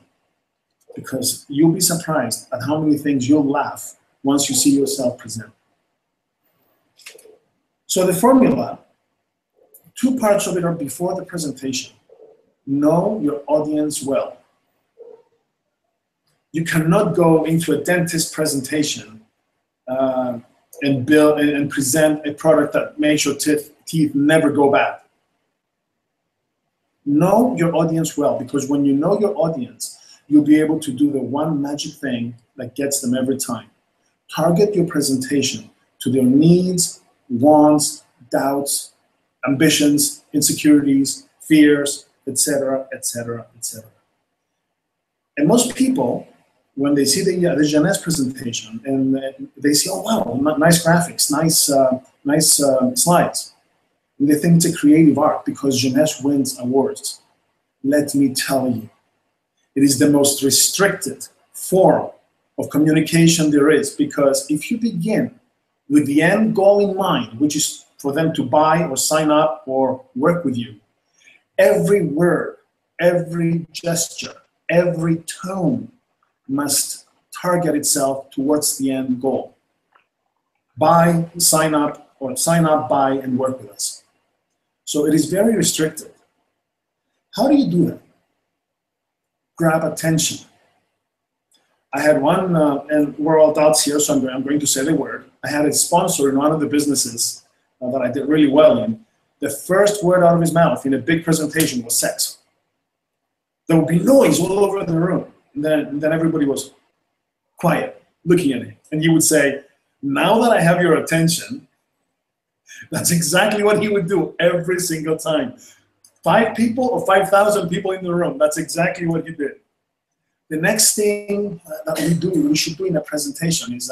Because you'll be surprised at how many things you'll laugh once you see yourself present. So the formula, two parts of it are before the presentation. Know your audience well. You cannot go into a dentist presentation and build and present a product that makes your teeth never go bad. Know your audience well, because when you know your audience, you'll be able to do the one magic thing that gets them every time. Target your presentation to their needs, wants, doubts, ambitions, insecurities, fears, etc., etc., etc. And most people, when they see the Jeunesse presentation and they see, oh wow, nice graphics, nice slides, and they think it's a creative art because Jeunesse wins awards. Let me tell you, it is the most restricted form of communication there is, because if you begin with the end goal in mind, which is for them to buy or sign up or work with you, every word, every gesture, every tone must target itself towards the end goal. Buy, sign up, or sign up, buy, and work with us. So it is very restricted. How do you do that? Grab attention. I had one, and we're all adults here, so I'm going to say the word. I had a sponsor in one of the businesses that I did really well in. The first word out of his mouth in a big presentation was sex. There would be noise all over the room. And then everybody was quiet, looking at him. And he would say, now that I have your attention, that's exactly what he would do every single time. 5 people or 5,000 people in the room, that's exactly what he did. The next thing that we should do in a presentation is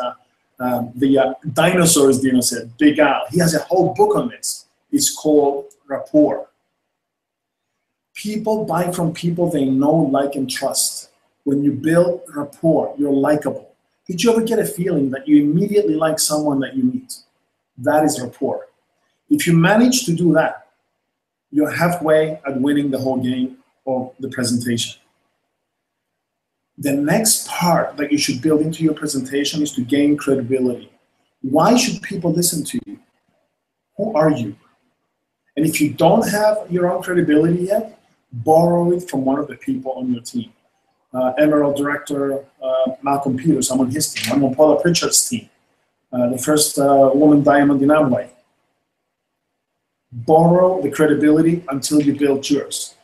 the dinosaurs, Dino said, Big Al. He has a whole book on this. It's called Rapport. People buy from people they know, like, and trust. When you build rapport, you're likable. Did you ever get a feeling that you immediately like someone that you meet? That is rapport. If you manage to do that, you're halfway at winning the whole game of the presentation. The next part that you should build into your presentation is to gain credibility. Why should people listen to you? Who are you? And if you don't have your own credibility yet, borrow it from one of the people on your team. Emerald Director Malcolm Peters, I'm on his team. I'm on Paula Pritchard's team, the first woman diamond in Amway. Borrow the credibility until you build yours.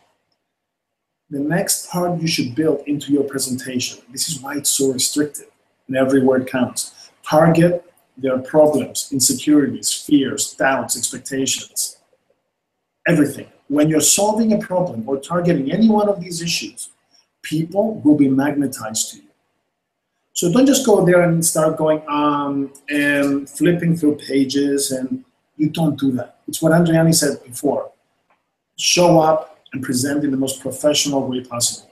The next part you should build into your presentation. This is why it's so restricted and every word counts. Target their problems, insecurities, fears, doubts, expectations, everything. When you're solving a problem or targeting any one of these issues, people will be magnetized to you. So don't just go there and start going on and flipping through pages, and you don't do that. It's what Andriani said before. Show up and present in the most professional way possible.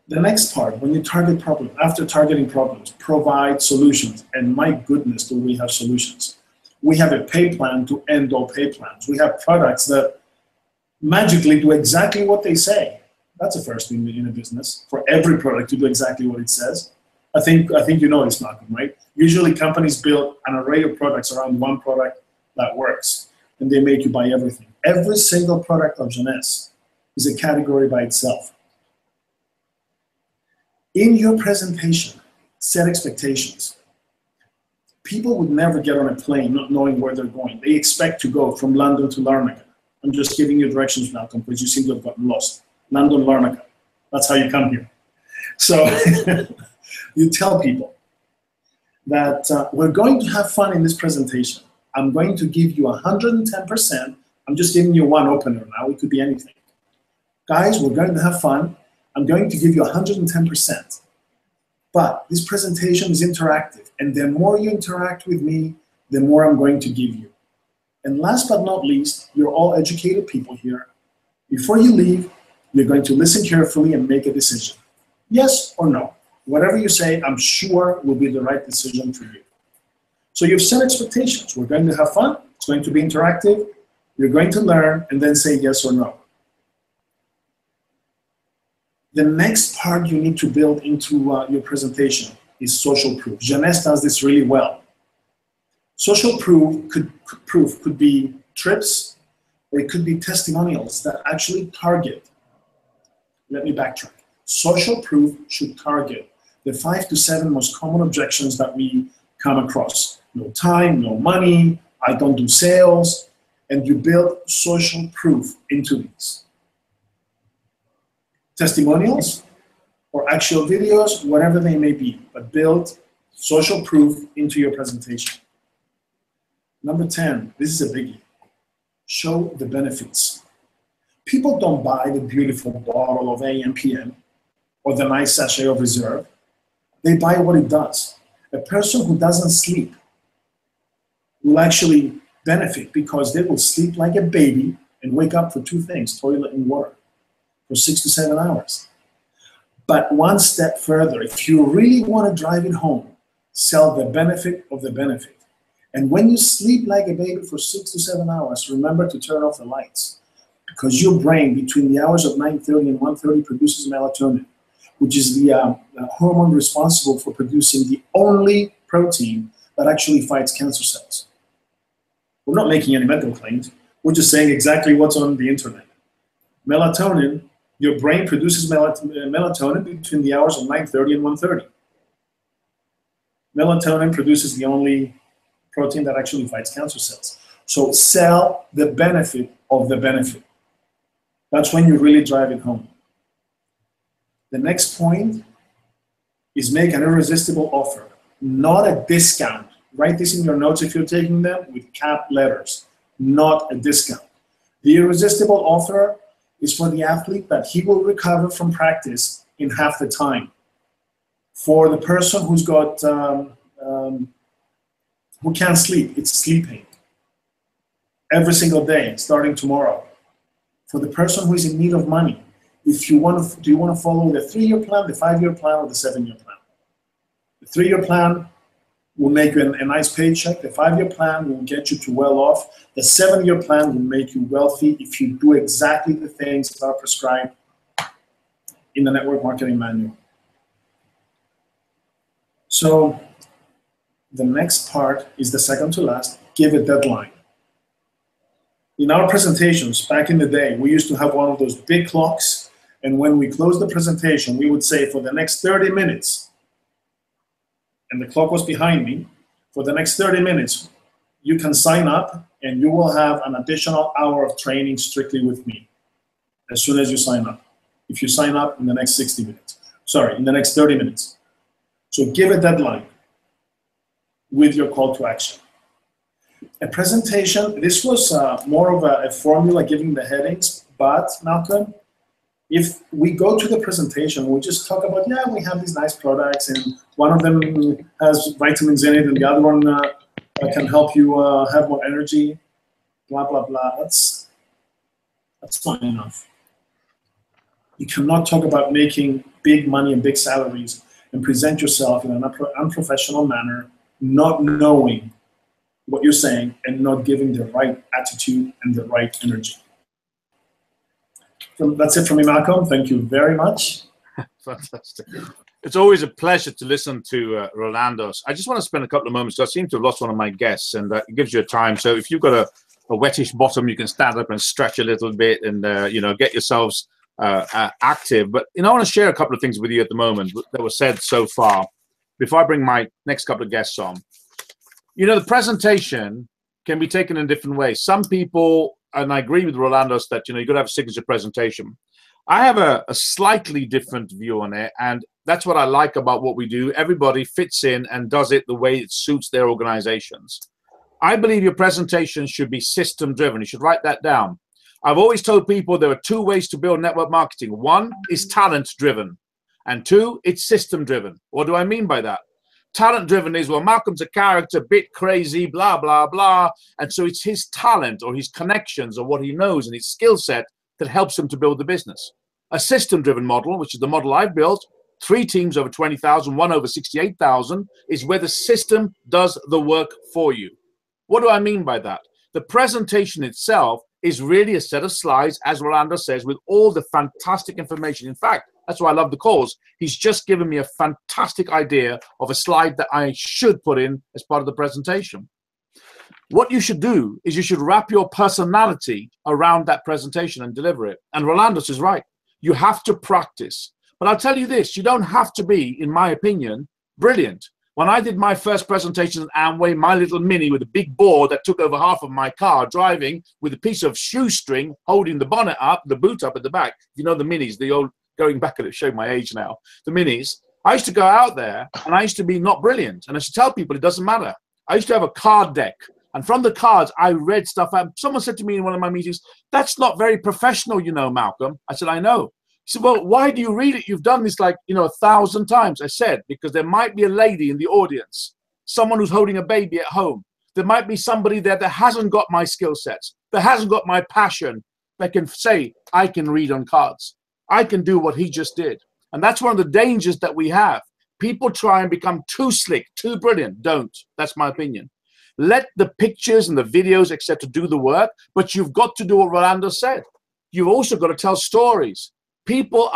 The next part, when you target problems, after targeting problems, provide solutions. And my goodness, do we have solutions. We have a pay plan to end all pay plans. We have products that magically do exactly what they say. That's the first thing in a business, for every product to do exactly what it says. I think you know this, Malcolm, right? Usually companies build an array of products around one product that works, and they make you buy everything. Every single product of Jeunesse is a category by itself. In your presentation, set expectations. People would never get on a plane not knowing where they're going. They expect to go from London to Larnaca. I'm just giving you directions, Malcolm, because you seem to have gotten lost. London, Larnaca. That's how you come here. So you tell people that we're going to have fun in this presentation. I'm going to give you 110%. I'm just giving you one opener now. It could be anything. Guys, we're going to have fun. I'm going to give you 110%. But this presentation is interactive. And the more you interact with me, the more I'm going to give you. And last but not least, you're all educated people here. Before you leave, you're going to listen carefully and make a decision. Yes or no. Whatever you say, I'm sure will be the right decision for you. So you've set expectations. We're going to have fun. It's going to be interactive. You're going to learn and then say yes or no. The next part you need to build into your presentation is social proof. Jeunesse does this really well. Social proof could be trips, or it could be testimonials that actually target. Let me backtrack. Social proof should target the 5 to 7 most common objections that we come across. No time, no money, I don't do sales, and you build social proof into these. Testimonials or actual videos, whatever they may be, but build social proof into your presentation. Number 10, this is a biggie. Show the benefits. People don't buy the beautiful bottle of AMPM or the nice sachet of Reserve. They buy what it does. A person who doesn't sleep will actually benefit because they will sleep like a baby and wake up for 2 things, toilet and water, for 6 to 7 hours. But one step further, if you really want to drive it home, sell the benefit of the benefit. And when you sleep like a baby for 6 to 7 hours, remember to turn off the lights, because your brain between the hours of 9:30 and 1:30 produces melatonin, which is the hormone responsible for producing the only protein that actually fights cancer cells. We're not making any medical claims. We're just saying exactly what's on the internet. Melatonin, your brain produces melatonin between the hours of 9:30 and 1:30. Melatonin produces the only protein that actually fights cancer cells. So sell the benefit of the benefit. That's when you really drive it home. The next point is make an irresistible offer, not a discount. Write this in your notes if you're taking them with cap letters, not a discount. The irresistible offer is for the athlete that he will recover from practice in half the time. For the person who's got, who can't sleep, it's sleeping every single day, starting tomorrow. For the person who is in need of money, if you want to, do you want to follow the 3-year plan, the 5-year plan, or the 7-year plan? The 3-year plan will make you a nice paycheck. The 5-year plan will get you to well off. The 7-year plan will make you wealthy if you do exactly the things that are prescribed in the network marketing manual. So the next part is the second to last, give a deadline. In our presentations back in the day, we used to have one of those big clocks, and when we closed the presentation, we would say for the next 30 minutes, and the clock was behind me, for the next 30 minutes, you can sign up and you will have an additional hour of training strictly with me as soon as you sign up. If you sign up in the next 60 minutes, sorry, in the next 30 minutes. So give a deadline with your call to action. A presentation, this was more of a formula giving the headings, but Malcolm, if we go to the presentation, we just talk about, yeah, we have these nice products, and one of them has vitamins in it, and the other one can help you have more energy, blah, blah, blah. That's fine enough. You cannot talk about making big money and big salaries and present yourself in an unprofessional manner, not knowing what you're saying and not giving the right attitude and the right energy. So that's it from me, Malcolm. Thank you very much. Fantastic. It's always a pleasure to listen to Rolandos. I just want to spend a couple of moments. I seem to have lost one of my guests, and it gives you a time. So if you've got a wettish bottom, you can stand up and stretch a little bit and get yourselves active. But I want to share a couple of things with you at the moment that were said so far before I bring my next couple of guests on. The presentation can be taken in different ways. Some people, and I agree with Rolandos that you've got to have a signature presentation. I have a slightly different view on it, and that's what I like about what we do. Everybody fits in and does it the way it suits their organizations. I believe your presentation should be system driven. You should write that down. I've always told people there are two ways to build network marketing. One is talent driven, and two, it's system driven. What do I mean by that? Talent driven is, well, Malcolm's a character, bit crazy, blah, blah, blah. And so it's his talent or his connections or what he knows and his skill set that helps him to build the business. A system driven model, which is the model I've built, 3 teams over 20,000, 1 over 68,000, is where the system does the work for you. What do I mean by that? The presentation itself is really a set of slides, as Rolando says, with all the fantastic information. In fact, that's why I love the calls. He's just given me a fantastic idea of a slide that I should put in as part of the presentation. What you should do is you should wrap your personality around that presentation and deliver it. And Rolandos is right. You have to practice. But I'll tell you this, you don't have to be, in my opinion, brilliant. When I did my first presentation at Amway, my little Mini with a big board that took over half of my car, driving with a piece of shoestring, holding the bonnet up, the boot up at the back. You know the Minis, the old, going back at it, showing my age now, the Minis. I used to go out there and I used to be not brilliant. And I used to tell people it doesn't matter. I used to have a card deck. And from the cards, I read stuff out. Someone said to me in one of my meetings, that's not very professional, Malcolm. I said, I know. He said, well, why do you read it? You've done this 1,000 times. I said, because there might be a lady in the audience, someone who's holding a baby at home. There might be somebody there that hasn't got my skill sets, that hasn't got my passion, that can say, I can read on cards. I can do what he just did. And that's one of the dangers that we have. People try and become too slick, too brilliant. Don't. That's my opinion. Let the pictures and the videos, etc., do the work, but you've got to do what Rolando said. You've also got to tell stories. People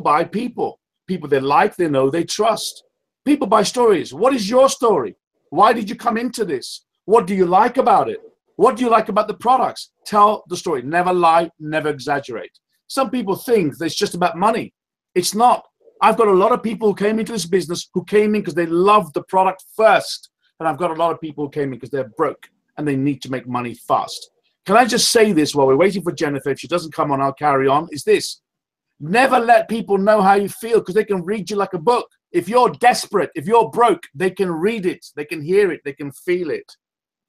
buy people. People they like, they know, they trust. People buy stories. What is your story? Why did you come into this? What do you like about it? What do you like about the products? Tell the story. Never lie, never exaggerate. Some people think that it's just about money. It's not. I've got a lot of people who came into this business who came in because they loved the product first. And I've got a lot of people who came in because they're broke and they need to make money fast. Can I just say this while we're waiting for Jennifer? If she doesn't come on, I'll carry on. Is this: never let people know how you feel because they can read you like a book. If you're desperate, if you're broke, they can read it, they can hear it, they can feel it.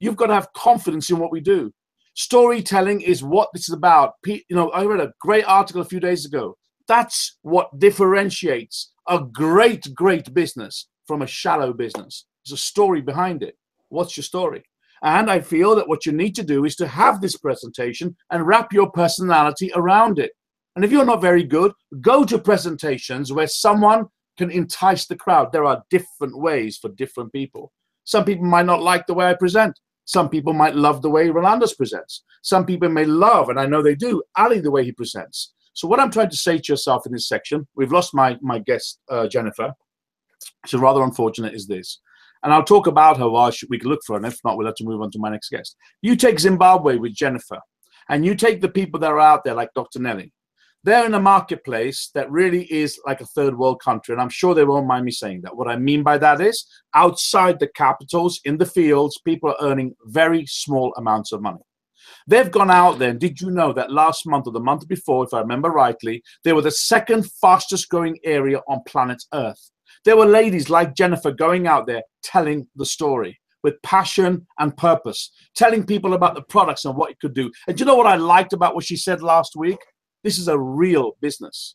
You've got to have confidence in what we do. Storytelling is what this is about. I read a great article a few days ago. That's what differentiates a great business from a shallow business. There's a story behind it. What's your story? And I feel that what you need to do is to have this presentation and wrap your personality around it. And if you're not very good, go to presentations where someone can entice the crowd. There are different ways for different people. Some people might not like the way I present. Some people might love the way Rolandos presents. Some people may love, and I know they do, Ali, the way he presents. So what I'm trying to say to yourself in this section, we've lost my guest, Jennifer. So rather unfortunate is this. And I'll talk about her while we can look for her. And if not, we'll have to move on to my next guest. You take Zimbabwe with Jennifer, and you take the people that are out there like Dr. Nelly. They're in a marketplace that really is like a third world country. And I'm sure they won't mind me saying that. What I mean by that is outside the capitals, in the fields, people are earning very small amounts of money. They've gone out there. And did you know that last month or the month before, if I remember rightly, they were the second fastest growing area on planet Earth. There were ladies like Jennifer going out there telling the story with passion and purpose, telling people about the products and what it could do. And do you know what I liked about what she said last week? This is a real business.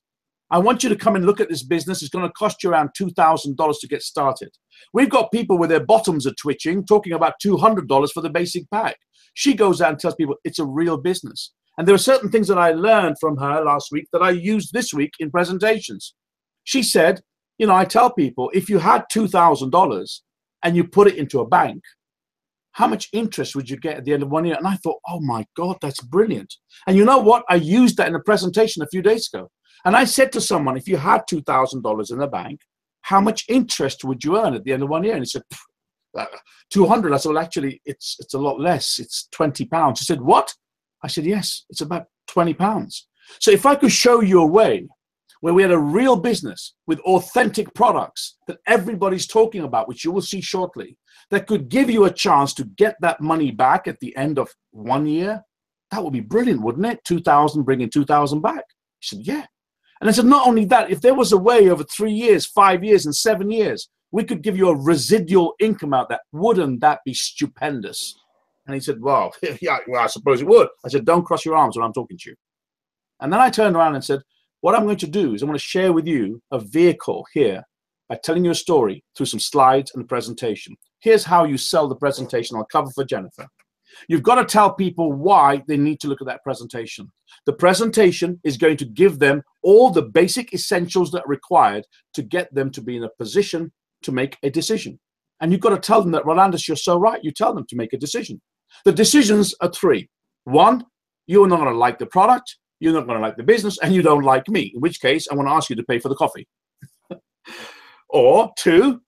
I want you to come and look at this business. It's going to cost you around $2,000 to get started. We've got people with their bottoms are twitching, talking about $200 for the basic pack. She goes out and tells people it's a real business. And there are certain things that I learned from her last week that I used this week in presentations. She said, you know, I tell people, if you had $2,000 and you put it into a bank, how much interest would you get at the end of 1 year? And I thought, oh my God, that's brilliant. And you know what? I used that in a presentation a few days ago. And I said to someone, if you had $2,000 in the bank, how much interest would you earn at the end of 1 year? And he said, 200. I said, well, actually, it's a lot less. It's 20 pounds. He said, what? I said, yes, it's about 20 pounds. So if I could show you a way where we had a real business with authentic products that everybody's talking about, which you will see shortly, that could give you a chance to get that money back at the end of 1 year, that would be brilliant, wouldn't it? 2,000, bringing 2,000 back. He said, yeah. And I said, not only that, if there was a way over 3 years, 5 years, and 7 years, we could give you a residual income out that, wouldn't that be stupendous? And he said, well, yeah, well, I suppose it would. I said, don't cross your arms when I'm talking to you. And then I turned around and said, what I'm going to do is I'm going to share with you a vehicle here by telling you a story through some slides and a presentation. Here's how you sell the presentation. I'll cover for Jennifer. You've got to tell people why they need to look at that presentation. The presentation is going to give them all the basic essentials that are required to get them to be in a position to make a decision. And you've got to tell them that, Rolandus, you're so right. You tell them to make a decision. The decisions are three. One, you're not going to like the product, you're not going to like the business, and you don't like me, in which case I want to ask you to pay for the coffee. Or two,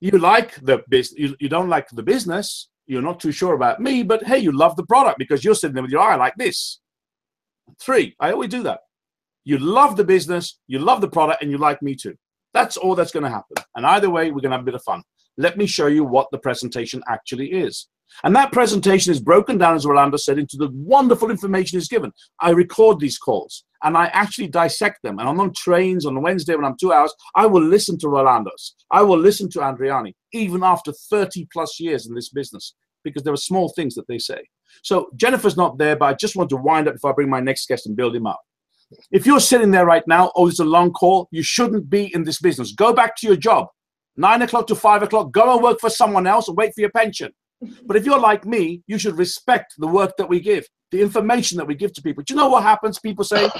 you like the business, you don't like the business, you're not too sure about me, but hey, you love the product because you're sitting there with your eye like this. Three, I always do that. You love the business, you love the product, and you like me too. That's all that's going to happen. And either way, we're going to have a bit of fun. Let me show you what the presentation actually is. And that presentation is broken down, as Rolando said, into the wonderful information is given. I record these calls and I actually dissect them. And I'm on trains on Wednesday when I'm 2 hours. I will listen to Rolando's. I will listen to Andriani, even after 30 plus years in this business, because there are small things that they say. So Jennifer's not there, but I just want to wind up before I bring my next guest and build him up. If you're sitting there right now, oh, it's a long call, you shouldn't be in this business. Go back to your job. 9 o'clock to 5 o'clock, go and work for someone else and wait for your pension. But if you're like me, you should respect the work that we give, the information that we give to people. Do you know what happens? People say,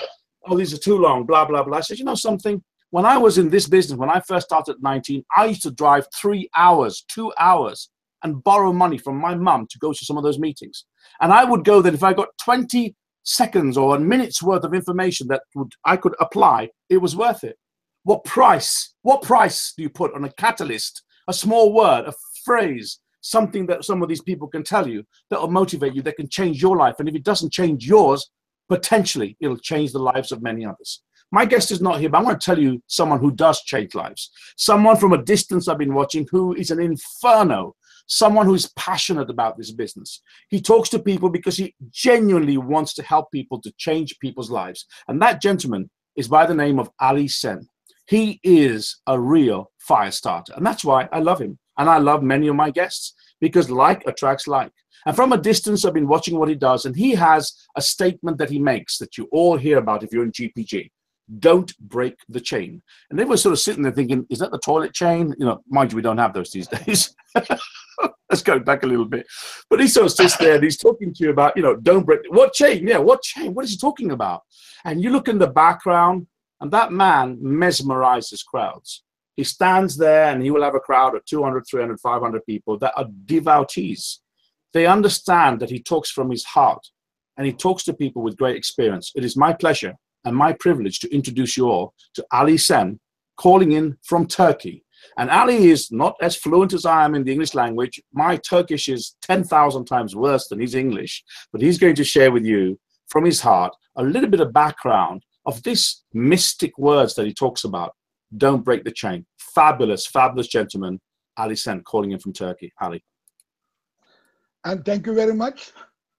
oh, these are too long, blah, blah, blah. I said, you know something? When I was in this business, when I first started at 19, I used to drive 3 hours, 2 hours, and borrow money from my mum to go to some of those meetings. And I would go there, if I got 20 seconds or a minute's worth of information that I could apply, it was worth it. What price do you put on a catalyst, a small word, a phrase, something that some of these people can tell you that will motivate you, that can change your life? And if it doesn't change yours, potentially it'll change the lives of many others. My guest is not here, but I'm going to tell you someone who does change lives. Someone from a distance I've been watching who is an inferno. Someone who is passionate about this business. He talks to people because he genuinely wants to help people to change people's lives. And that gentleman is by the name of Ali Sen. He is a real fire starter. And that's why I love him. And I love many of my guests because like attracts like. And from a distance, I've been watching what he does. And he has a statement that he makes that you all hear about if you're in GPG. Don't break the chain. And they were sort of sitting there thinking, is that the toilet chain? You know, mind you, we don't have those these days. Let's go back a little bit. But he sort of sits there and he's talking to you about, you know, don't break. What chain? Yeah, what chain? What is he talking about? And you look in the background and that man mesmerizes crowds. He stands there and he will have a crowd of 200, 300, 500 people that are devotees. They understand that he talks from his heart and he talks to people with great experience. It is my pleasure and my privilege to introduce you all to Ali Sen, calling in from Turkey. And Ali is not as fluent as I am in the English language. My Turkish is 10,000 times worse than his English, but he's going to share with you from his heart a little bit of background of this mystic words that he talks about. Don't break the chain. Fabulous, fabulous gentleman, Ali Sen, calling in from Turkey. Ali. And thank you very much,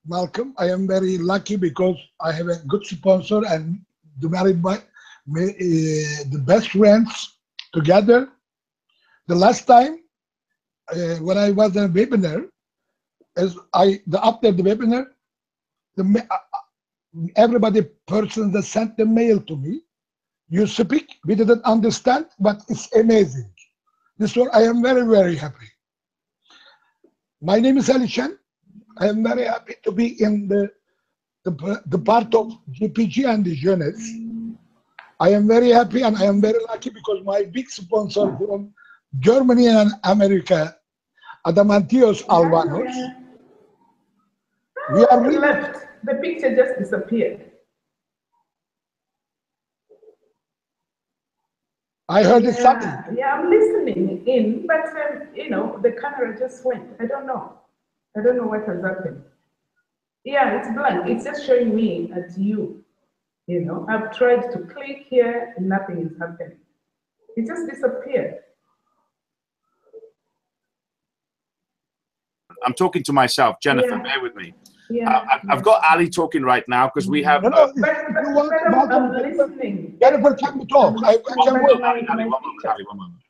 Malcolm. I am very lucky because I have a good sponsor and the best friends together. The last time when I was in a webinar, after the webinar, everybody person that sent the mail to me. You speak, we didn't understand, but it's amazing. This one, I am very, very happy. My name is Alishan. I am very happy to be in the part of GPG and the Jeunesse. I am very happy and I am very lucky because my big sponsor from Germany and America, Adamantios Alvanos. We are really left. The picture just disappeared. I heard it something. Yeah, I'm listening in, but you know, the camera just went. I don't know. I don't know what has happened. Yeah, it's blank. It's just showing me as you. You know, I've tried to click here and nothing is happening. It just disappeared. I'm talking to myself. Jennifer, Yeah. bear with me. Yeah. I've got Ali talking right now because we have. No, if But you want, I'm listening. Jennifer, can we talk? I can wait. Ali, one moment.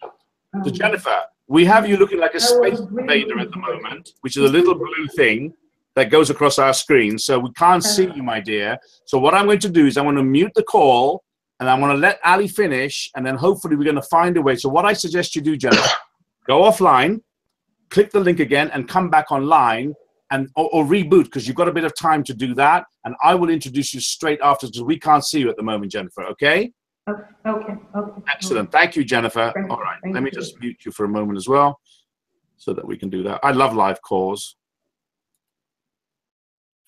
So Jennifer, we have you looking like a space invader at the moment, which is a little blue thing that goes across our screen. So we can't see you, my dear. So what I'm going to do is I'm going to mute the call and I'm going to let Ali finish, and then hopefully we're going to find a way. So what I suggest you do, Jennifer, go offline, click the link again, and come back online, and or reboot, because you've got a bit of time to do that. And I will introduce you straight after, because we can't see you at the moment, Jennifer. Okay? Okay. Excellent. Thank you, Jennifer. Thank you. All right. Thank Let me you. just mute you for a moment as well, so that we can do that. I love live calls.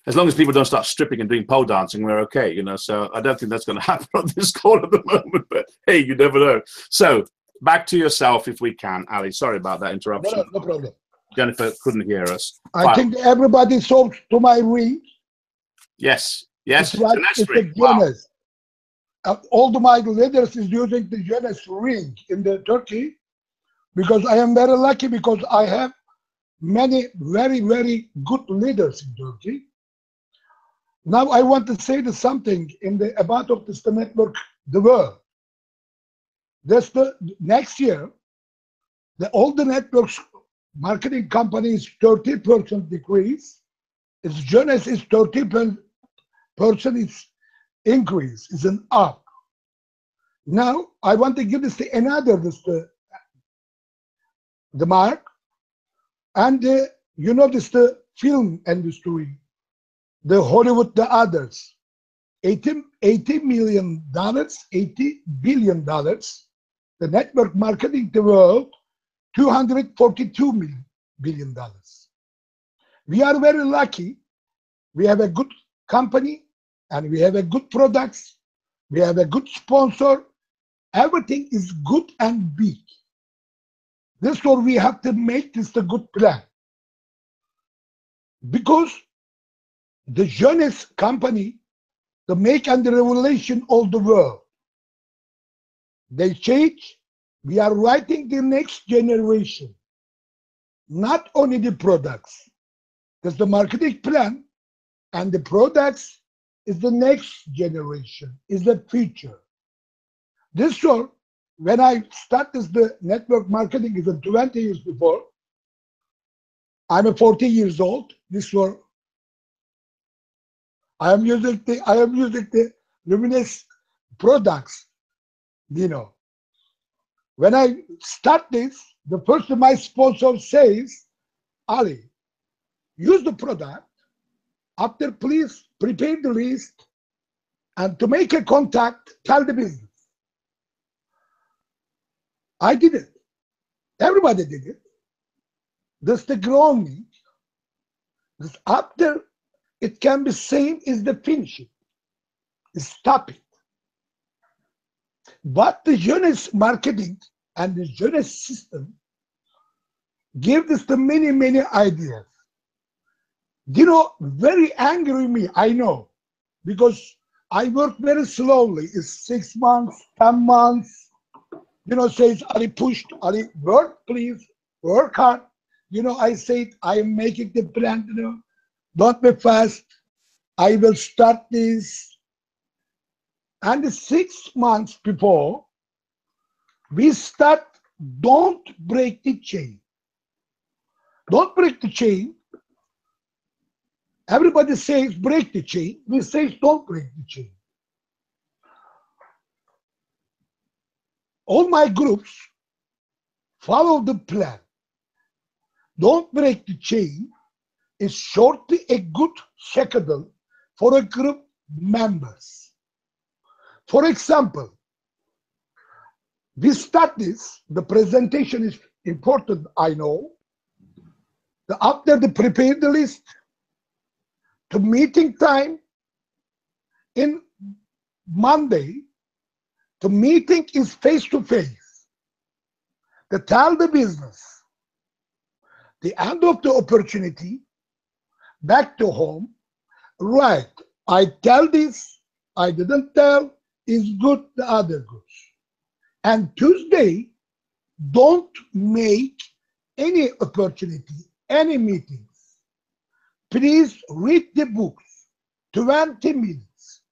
As long as people don't start stripping and doing pole dancing, we're okay, you know. So I don't think that's going to happen on this call at the moment, but hey, you never know. So back to yourself if we can, Ali. Sorry about that interruption. No problem. Jennifer couldn't hear us. I think everybody saw to my ring. Yes. It's like and that's it's great. a Wow. Jeunesse. All my leaders is using the Jeunesse ring in the Turkey, because I am very lucky because I have many very, very good leaders in Turkey. Now I want to say something in the about of this network, the world. That's the next year, all the networks marketing companies 30% decrease. Its Jeunesse is 30% is increase, is an up. Now I want to give this to another the mark, and you know this the film industry, the Hollywood, the others, $80 billion, the network marketing the world, $242 billion. We are very lucky. We have a good company and we have a good products. We have a good sponsor. Everything is good and big. This what we have to make this a good plan. Because the Jeunesse company, the make and the revelation of the world, they change. We are writing the next generation, not only the products. There's the marketing plan, and the products is the next generation, is the future. This one, when I started the network marketing, is 20 years before. I'm 40 years old. This one, I am using the Luminous products. You know, when I start this, the first my sponsor says, Ali, use the product. After, please prepare the list, and to make a contact, tell the business. I did it. Everybody did it. That's the grounding. This after, it can be same as the finishing. Stop it. But the Jeunesse marketing and the Jeunesse system give us the many ideas. You know, very angry me, I know, because I work very slowly. It's 6 months, 10 months. You know, says Ali pushed, Ali work, please, work hard. You know, I said I am making the plan. You know, don't be fast. I will start this. And 6 months before we start, don't break the chain. Don't break the chain. Everybody says break the chain. We say don't break the chain. All my groups follow the plan. Don't break the chain is shortly a good schedule for a group members. For example, we start this, the presentation is important, I know. After the prepare the list, to meeting time in Monday, the meeting is face-to-face. The tell the business. The end of the opportunity, back to home, right, I tell this, I didn't tell, is good, the other goods. And Tuesday, don't make any opportunity, any meetings. Please read the books, 20 minutes.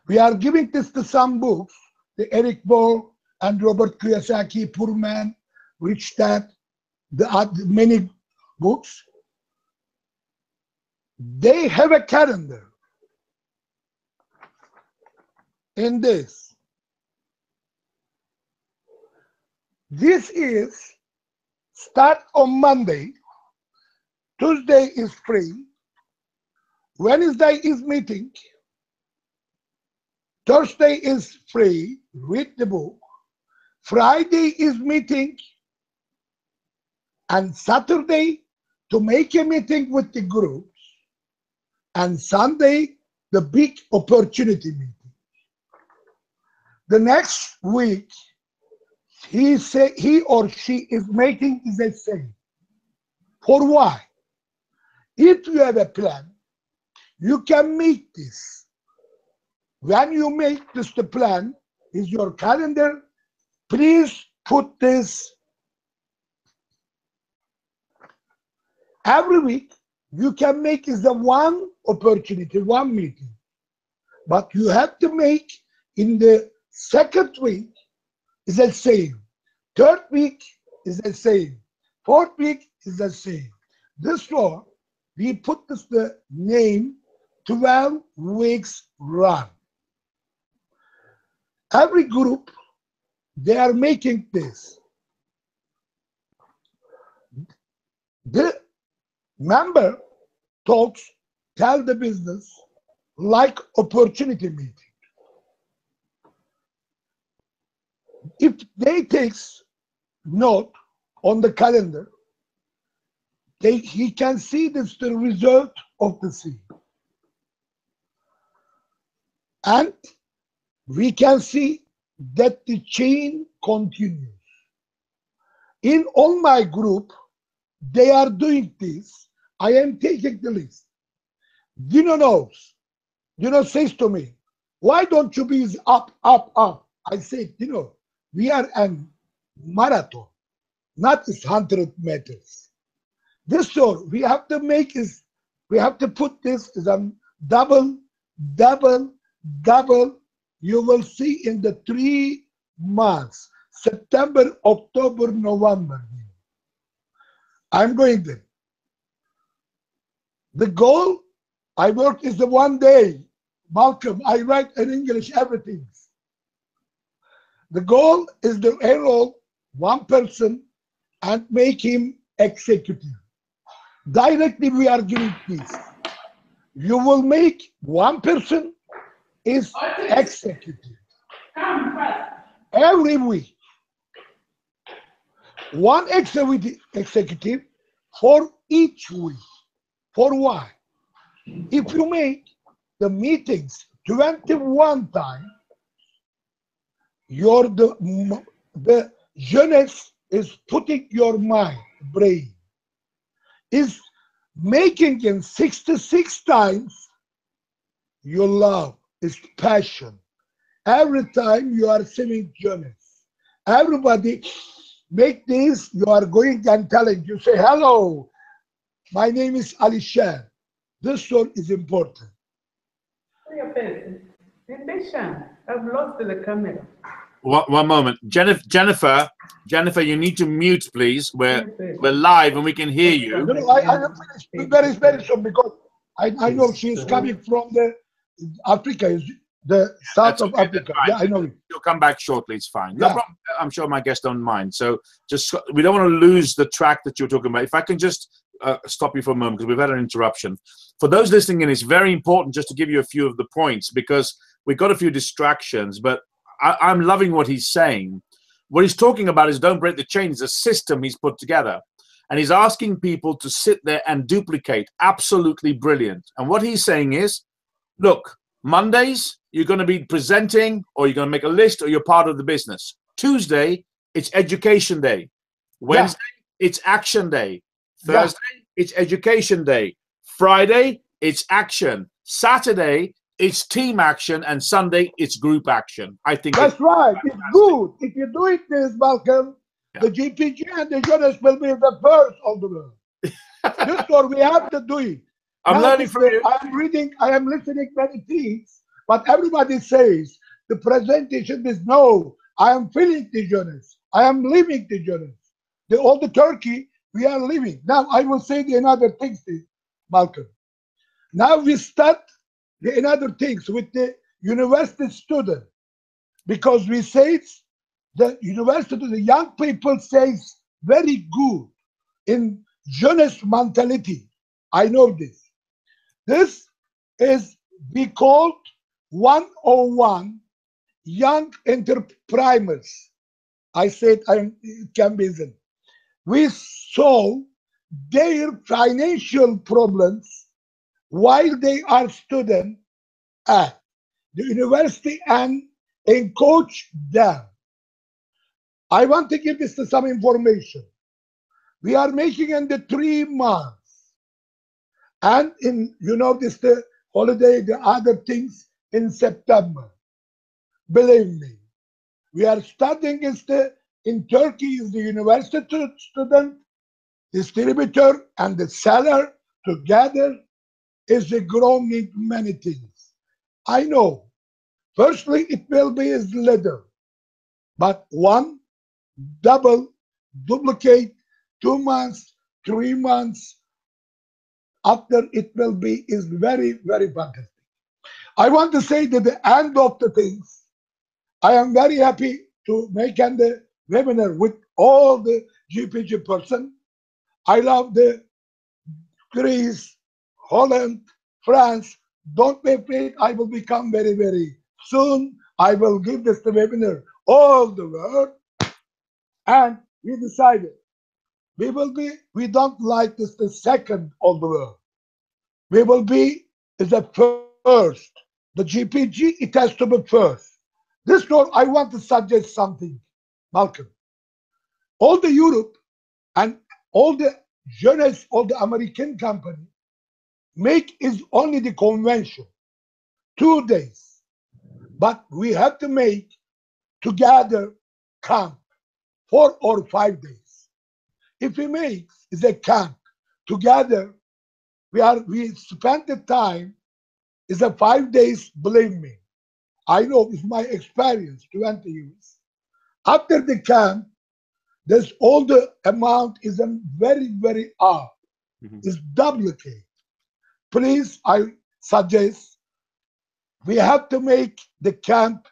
We are giving this to some books, the Eric Ball and Robert Kiyosaki, Poor Man, Rich Dad, the many books. They have a calendar in this. This is start on Monday. Tuesday is free. Wednesday is meeting. Thursday is free. Read the book. Friday is meeting. And Saturday to make a meeting with the groups. And Sunday, the big opportunity meeting. The next week, he or she is making is the same. For why? If you have a plan, you can make this. When you make this the plan, is your calendar, please put this. Every week, you can make is the one opportunity, one meeting. But you have to make in the second week is the same. Third week is the same. Fourth week is the same. This one, we put this the name 12 weeks run. Every group, they are making this. The member talks, tell the business like opportunity meeting. If they takes note on the calendar, he can see this the result of the scene. And we can see that the chain continues. In all my group, they are doing this. I am taking the list. Dino knows. Dino says to me, why don't you be up, up, up? I say, Dino, we are in marathon, not 100 meters. This one we have to make is, we have to put this as a double, double, double. You will see in the 3 months, September, October, November. I'm going there. The goal I work is the 1 day. Malcolm, I write in English everything. The goal is to enroll one person and make him executive. Directly we are giving this. You will make one person is executive. Every week. One executive for each week. For why? If you make the meetings 21 times, the jeunesse is putting your mind, brain, is making in 66 times your love, is passion. Every time you are seeing jeunesse. Everybody make this, you are going and telling, you say, hello, my name is Alisher. This one is important. I've lost the camera. One moment. Jennifer, you need to mute, please. We're live and we can hear you. No, I have finished very, very soon because I know she is coming from the Africa, the south That's of okay, Africa. that's Yeah, fine. I know it. You'll come back shortly. It's fine. No Yeah. problem. I'm sure my guests don't mind. So just we don't want to lose the track that you're talking about. If I can just stop you for a moment because we've had an interruption. For those listening in, it's very important just to give you a few of the points because we've got a few distractions. But I'm loving what he's saying. What he's talking about is don't break the chain. It's a system he's put together. And he's asking people to sit there and duplicate. Absolutely brilliant. And what he's saying is, look, Mondays, you're going to be presenting or you're going to make a list or you're part of the business. Tuesday, it's education day. Wednesday, it's action day. Thursday, it's education day. Friday, it's action. Saturday, it's team action. And Sunday, it's group action. I think that's right. It's good. If you do it this, Malcolm, the GPG and the journalists will be the first of the world. This one we have to do it. I'm learning from you. I'm reading, I am listening many things, but everybody says the presentation is no. I am feeling the journalists. I am living the journalists. All the Turkey, we are living. Now I will say the another things, Malcolm. Now we start the another things with the university student because we say the university, the young people says very good in journalist mentality. I know this. This is we called 101 young entrepreneurs. I said it can be easy. We solve their financial problems while they are students at the university and coach them. I want to give this to some information. We are making in the 3 months. And in, this the holiday, the other things in September. Believe me, we are studying in Turkey is the university student, distributor, and the seller together is growing many things. I know, firstly, it will be as little, but one, double, duplicate, 2 months, 3 months, after it will be is very, very fantastic. I want to say that the end of the things, I am very happy to make the webinar with all the GPG person. I love the Greece, Holland, France. Don't be afraid. I will become very, very soon. I will give this the webinar all the world. And we decided we don't like this the second of the world. We will be the first. The GPG, it has to be first. This note, I want to suggest something, Malcolm. All the Europe and all the journalists, all the American company make is only the convention, 2 days. But we have to make together camp 4 or 5 days. If we make is a camp together, we spend the time is a 5 days, believe me. I know it's my experience, 20 years. After the camp, there's all the amount is a very, very up. It's duplicate. Please, I suggest we have to make the camp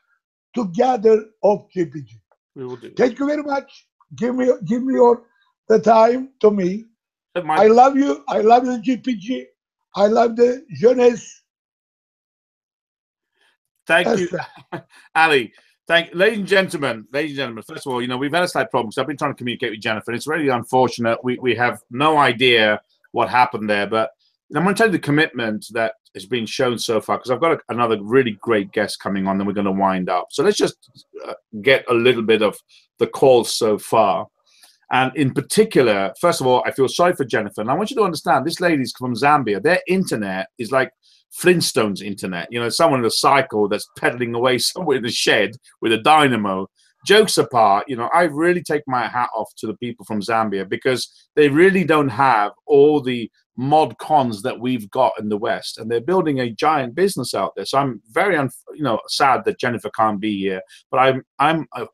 together of GPG. We will do. Thank you very much. Give me the time to me. I love you. I love the GPG. I love the jeunesse. Thank you, Ali. Ladies and gentlemen, first of all, we've had a slight problem. So I've been trying to communicate with Jennifer. It's really unfortunate. We have no idea what happened there. But I'm going to tell you the commitment that has been shown so far, because I've got another really great guest coming on, then we're going to wind up. So let's just get a little bit of the calls so far. And in particular, first of all, I feel sorry for Jennifer. And I want you to understand, this lady's from Zambia. Their internet is like Flintstones internet. Someone in a cycle that's pedaling away somewhere in the shed with a dynamo. Jokes apart, I really take my hat off to the people from Zambia, because they really don't have all the mod cons that we've got in the West, and they're building a giant business out there. So I'm very sad that Jennifer can't be here, but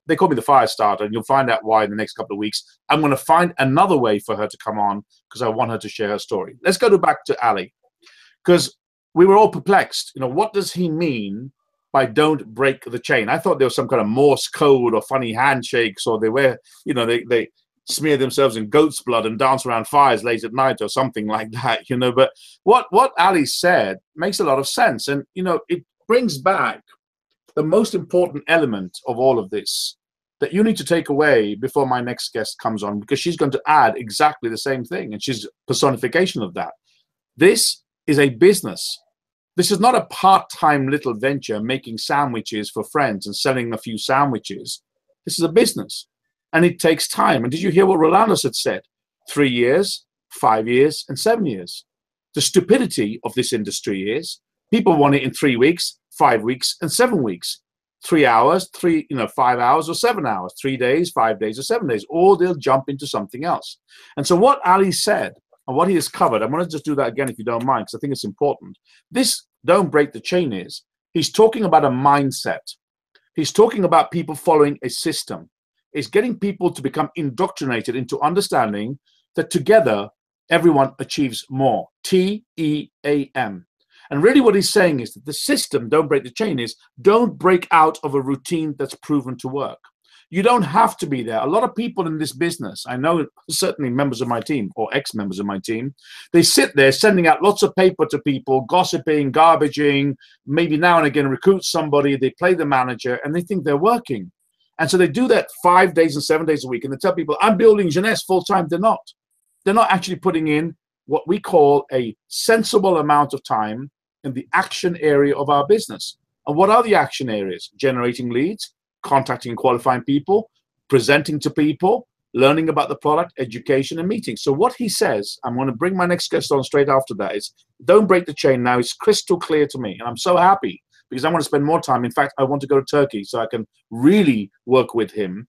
they call me the fire starter, and you'll find out why in the next couple of weeks. I'm going to find another way for her to come on, because I want her to share her story. Let's go back to Ali. because we were all perplexed. You know, what does he mean by don't break the chain? I thought there was some kind of Morse code or funny handshakes, or they wear, you know, they smear themselves in goat's blood and dance around fires late at night or something like that, you know. But what Ali said makes a lot of sense. And, you know, it brings back the most important element of all of this that you need to take away before my next guest comes on, because she's going to add exactly the same thing, and she's personification of that. This is a business. This is not a part-time little venture making sandwiches for friends and selling a few sandwiches. This is a business, and it takes time. And did you hear what Rolandos had said? 3 years, 5 years, and 7 years. The stupidity of this industry is people want it in 3 weeks, 5 weeks, and 7 weeks. 3 hours, 5 hours or 7 hours, 3 days, 5 days or 7 days, or they'll jump into something else. And so what Ali said and what he has covered, I'm going to just do that again if you don't mind, because I think it's important. This don't break the chain is, he's talking about a mindset. He's talking about people following a system. It's getting people to become indoctrinated into understanding that together everyone achieves more. TEAM. And really what he's saying is that the system, don't break the chain, is don't break out of a routine that's proven to work. You don't have to be there. A lot of people in this business, I know certainly members of my team or ex-members of my team, they sit there sending out lots of paper to people, gossiping, garbaging, maybe now and again recruit somebody, they play the manager, and they think they're working. And so they do that 5 days and 7 days a week, and they tell people, I'm building Jeunesse full-time. They're not. They're not actually putting in what we call a sensible amount of time in the action area of our business. And what are the action areas? Generating leads, contacting and qualifying people, presenting to people, learning about the product, education, and meetings. So what he says, I'm going to bring my next guest on straight after that, is don't break the chain now. It's crystal clear to me. And I'm so happy because I want to spend more time. In fact, I want to go to Turkey so I can really work with him.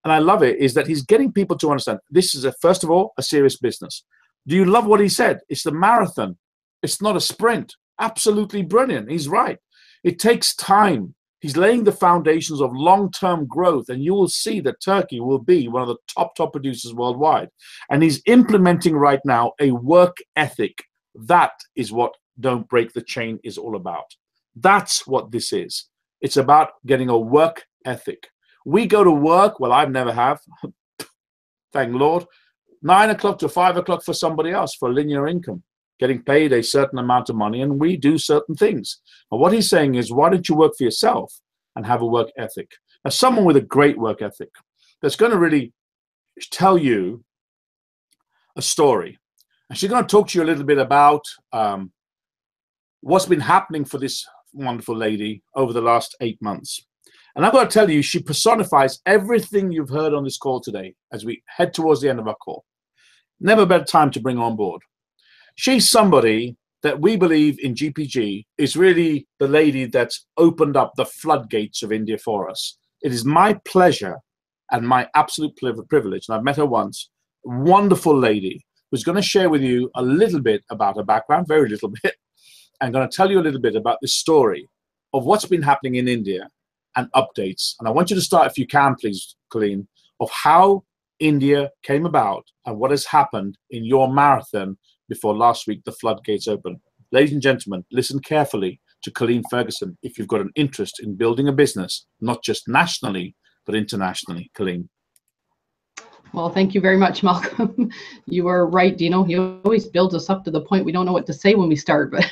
And I love it, is that he's getting people to understand this is, first of all, a serious business. Do you love what he said? It's the marathon. It's not a sprint. Absolutely brilliant. He's right. It takes time. He's laying the foundations of long-term growth, and you will see that Turkey will be one of the top producers worldwide. And he's implementing right now a work ethic. That is what Don't Break the Chain is all about. That's what this is. It's about getting a work ethic. We go to work, well, I never have, thank Lord, 9 o'clock to 5 o'clock for somebody else for linear income, getting paid a certain amount of money, and we do certain things. And what he's saying is, why don't you work for yourself and have a work ethic? Now, someone with a great work ethic that's going to really tell you a story. And she's going to talk to you a little bit about what's been happening for this wonderful lady over the last 8 months. And I've got to tell you, she personifies everything you've heard on this call today as we head towards the end of our call. Never a better time to bring her on board. She's somebody that we believe in GPG is really the lady that's opened up the floodgates of India for us. It is my pleasure and my absolute privilege, and I've met her once, wonderful lady who's going to share with you a little bit about her background, very little bit, and going to tell you a little bit about the story of what's been happening in India and updates. And I want you to start, if you can, please, Colleen, of how India came about and what has happened in your marathon before last week the floodgates opened. Ladies and gentlemen, listen carefully to Colleen Ferguson if you've got an interest in building a business, not just nationally, but internationally. Colleen. Well, thank you very much, Malcolm. You are right, Dino. He always builds us up to the point we don't know what to say when we start. But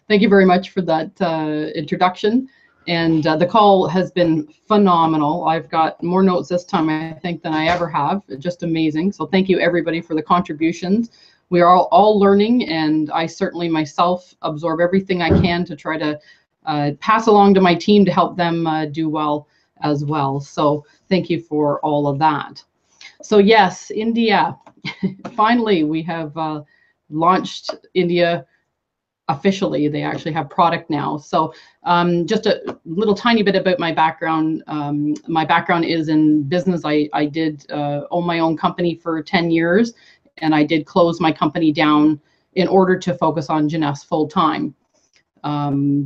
thank you very much for that introduction. And the call has been phenomenal. I've got more notes this time, I think, than I ever have. Just amazing. So thank you, everybody, for the contributions. We are all learning, and I certainly myself absorb everything I can to try to pass along to my team to help them do well as well. So thank you for all of that. So yes, India. Finally, we have launched India officially. They actually have product now. So just a little tiny bit about my background. My background is in business. I did own my own company for 10 years, and I did close my company down in order to focus on Jeunesse full time,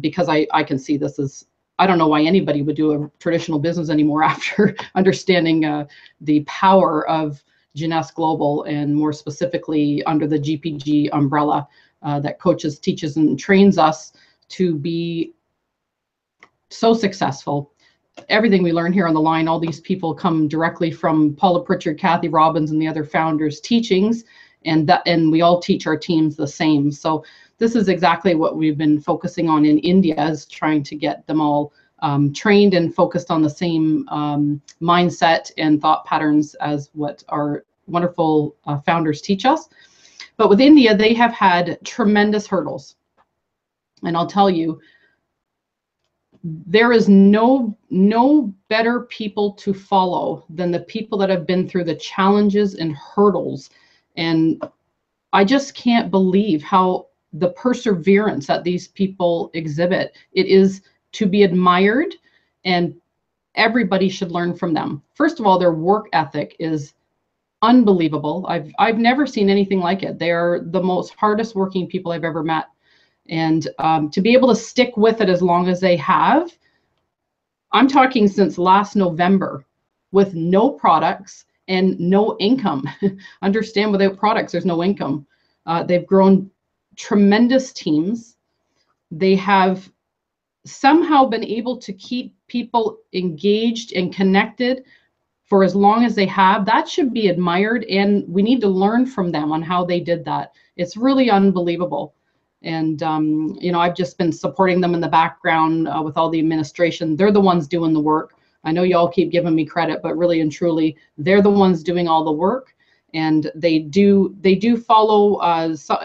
because I can see this as, I don't know why anybody would do a traditional business anymore after understanding the power of Jeunesse Global, and more specifically under the GPG umbrella. that coaches, teaches, and trains us to be so successful. Everything we learn here on the line, all these people come directly from Paula Pritchard, Kathy Robbins, and the other founders' teachings, and we all teach our teams the same. So this is exactly what we've been focusing on in India, is trying to get them all trained and focused on the same mindset and thought patterns as what our wonderful founders teach us. But with India, they have had tremendous hurdles. And I'll tell you, there is no better people to follow than the people that have been through the challenges and hurdles. And I just can't believe how the perseverance that these people exhibit. It is to be admired, and everybody should learn from them. First of all, their work ethic is unbelievable. I've never seen anything like it. They are the most hardest working people I've ever met. And to be able to stick with it as long as they have, I'm talking since last November, with no products and no income. Understand, without products, there's no income. They've grown tremendous teams. They have somehow been able to keep people engaged and connected for as long as they have. That should be admired, and we need to learn from them on how they did that. It's really unbelievable. And, you know, I've just been supporting them in the background with all the administration. They're the ones doing the work. I know you all keep giving me credit, but really and truly, they're the ones doing all the work. And they do follow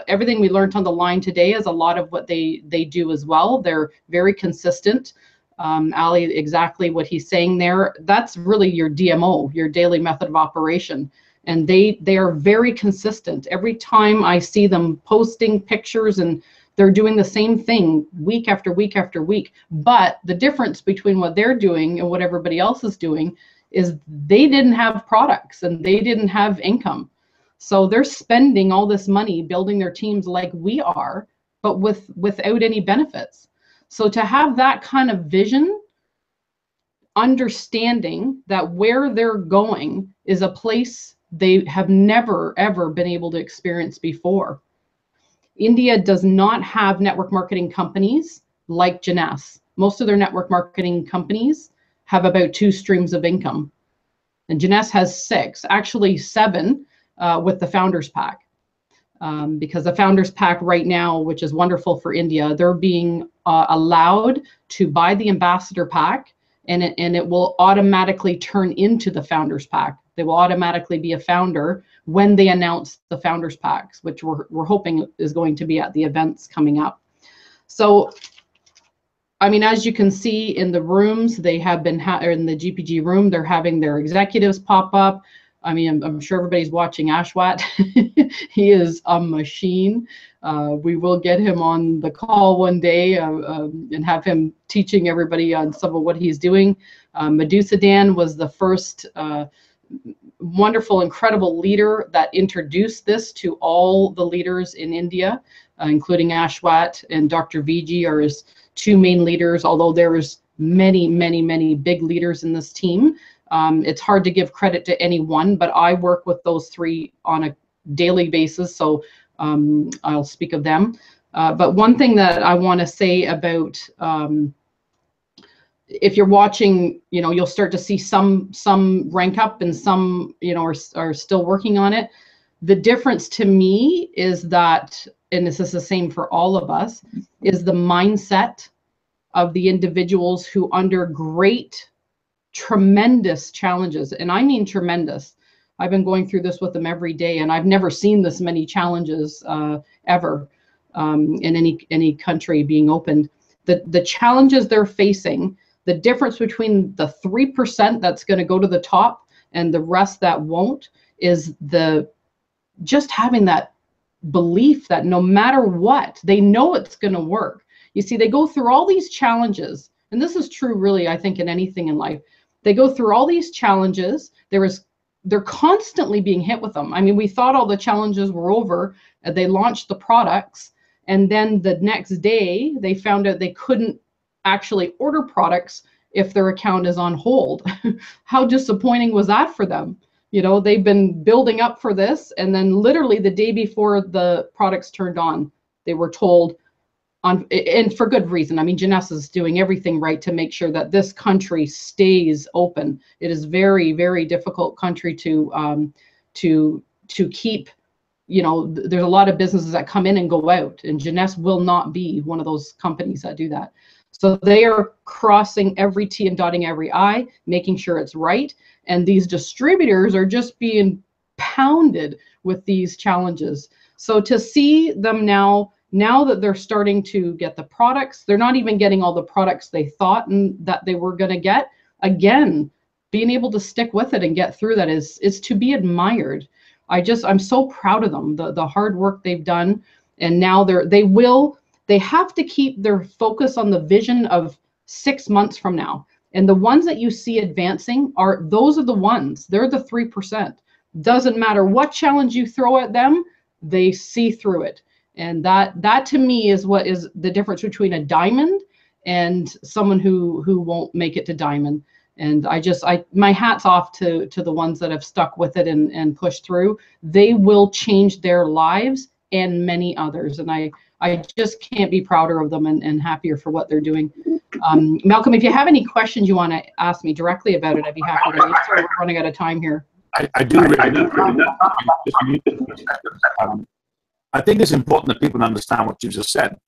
everything we learned on the line today is a lot of what they do as well. They're very consistent. Ali, exactly what he's saying there, that's really your DMO, your daily method of operation. And they are very consistent. Every time I see them posting pictures, and they're doing the same thing week after week after week. But the difference between what they're doing and what everybody else is doing is they didn't have products and they didn't have income. So they're spending all this money building their teams like we are, but without any benefits. So to have that kind of vision, understanding that where they're going is a place they have never, ever been able to experience before. India does not have network marketing companies like Jeunesse. Most of their network marketing companies have about 2 streams of income. And Jeunesse has 6, actually 7 with the Founders Pack. Because the Founders Pack right now, which is wonderful for India, they're being allowed to buy the Ambassador Pack, and it will automatically turn into the Founders Pack. They will automatically be a founder when they announce the Founders Packs, which we're hoping is going to be at the events coming up. So, I mean, as you can see in the rooms, they have been in the GPG room, they're having their executives pop up. I mean, I'm sure everybody's watching Ashwat. He is a machine. We will get him on the call one day and have him teaching everybody on some of what he's doing. Medusa Dan was the first wonderful, incredible leader that introduced this to all the leaders in India, including Ashwat and Dr. Viji are his 2 main leaders, although there is many, many, many big leaders in this team. It's hard to give credit to any one, but I work with those 3 on a daily basis, so I'll speak of them. But one thing that I want to say about, if you're watching, you know, you'll start to see some rank up and some, you know, are still working on it. The difference to me is that, and this is the same for all of us, is the mindset of the individuals who, under tremendous challenges, and I mean tremendous. I've been going through this with them every day, and I've never seen this many challenges ever in any country being opened. The challenges they're facing, the difference between the 3% that's going to go to the top and the rest that won't, is just having that belief that no matter what, they know it's going to work. You see, they go through all these challenges, and this is true really, I think, in anything in life. They go through all these challenges. They're constantly being hit with them. I mean, we thought all the challenges were over. They launched the products, and then the next day they found out they couldn't actually order products if their account is on hold. How disappointing was that for them? You know, they've been building up for this, and then literally the day before the products turned on, They were told and for good reason. I mean, Jeunesse is doing everything right to make sure that this country stays open. It is very, very difficult country to keep. You know, there's a lot of businesses that come in and go out, and Jeunesse will not be one of those companies that do that. So they are crossing every T and dotting every I, making sure it's right. And these distributors are just being pounded with these challenges. So to see them now that they're starting to get the products, they're not even getting all the products they thought and that they were going to get. Again, being able to stick with it and get through that is to be admired. I'm so proud of them, the hard work they've done. And now they have to keep their focus on the vision of 6 months from now. And the ones that you see advancing those are the ones. They're the 3%. Doesn't matter what challenge you throw at them, they see through it. And that to me is what is the difference between a diamond and someone who won't make it to diamond. And my hat's off to the ones that have stuck with it and pushed through. They will change their lives and many others. And I just can't be prouder of them and happier for what they're doing. Malcolm, if you have any questions you want to ask me directly about it, I'd be happy to. Sorry, we're running out of time here. I do. I think it's important that people understand what you just said.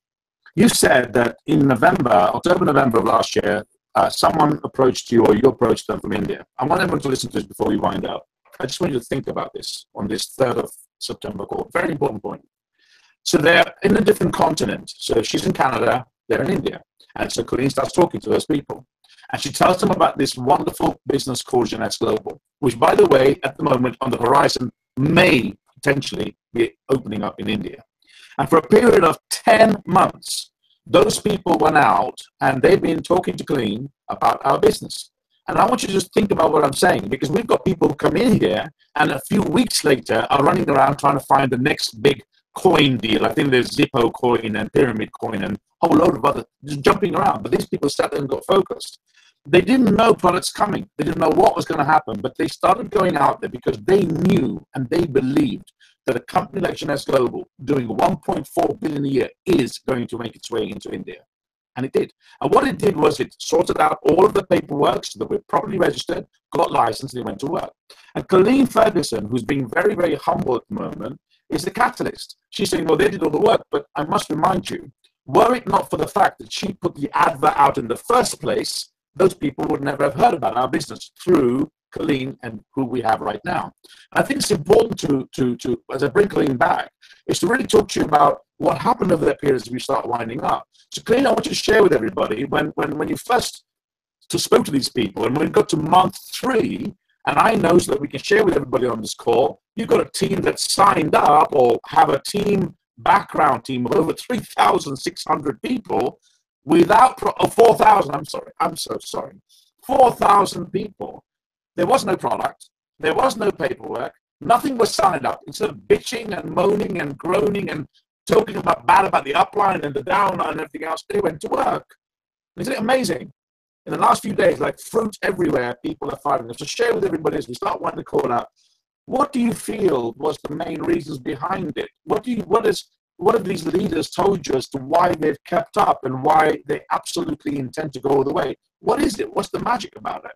You said that in October, November of last year, someone approached you or you approached them from India. I want everyone to listen to this before we wind up. I just want you to think about this on this 3rd of September call. Very important point. So they're in a different continent. So she's in Canada, they're in India. And so Colleen starts talking to those people. And she tells them about this wonderful business called Jeunesse Global, which, by the way, at the moment on the horizon may potentially be opening up in India. And for a period of 10 months, those people went out and they've been talking to Colleen about our business. And I want you to just think about what I'm saying, because we've got people who come in here and a few weeks later are running around trying to find the next big coin deal. I think there's Zippo coin and Pyramid coin and a whole load of other, just jumping around. But these people sat there and got focused. They didn't know products coming. They didn't know what was going to happen, but they started going out there because they knew and they believed that a company like Jeunesse Global doing 1.4 billion a year is going to make its way into India. And it did. And what it did was it sorted out all of the paperwork so that we're properly registered, got licensed, and they went to work. And Colleen Ferguson, who's being very, very humble at the moment, is the catalyst. She's saying, well, they did all the work, but I must remind you, were it not for the fact that she put the advert out in the first place, those people would never have heard about our business through Colleen and who we have right now. I think it's important to as I bring Colleen back, is to really talk to you about what happened over that period as we start winding up. So Colleen, I want you to share with everybody when you first spoke to these people, and when we got to month 3, and I know so that we can share with everybody on this call, you've got a team that signed up or have a background team of over 3,600 people without 4,000. I'm so sorry. 4,000 people. There was no product. There was no paperwork. Nothing was signed up. Instead of bitching and moaning and groaning and talking bad about the upline and the downline and everything else, they went to work. Isn't it amazing? In the last few days, like fruit everywhere, people are fighting them. So share with everybody as we start winding the call out. What do you feel was the main reasons behind it? What have these leaders told you as to why they've kept up and why they absolutely intend to go all the way? What is it? What's the magic about it?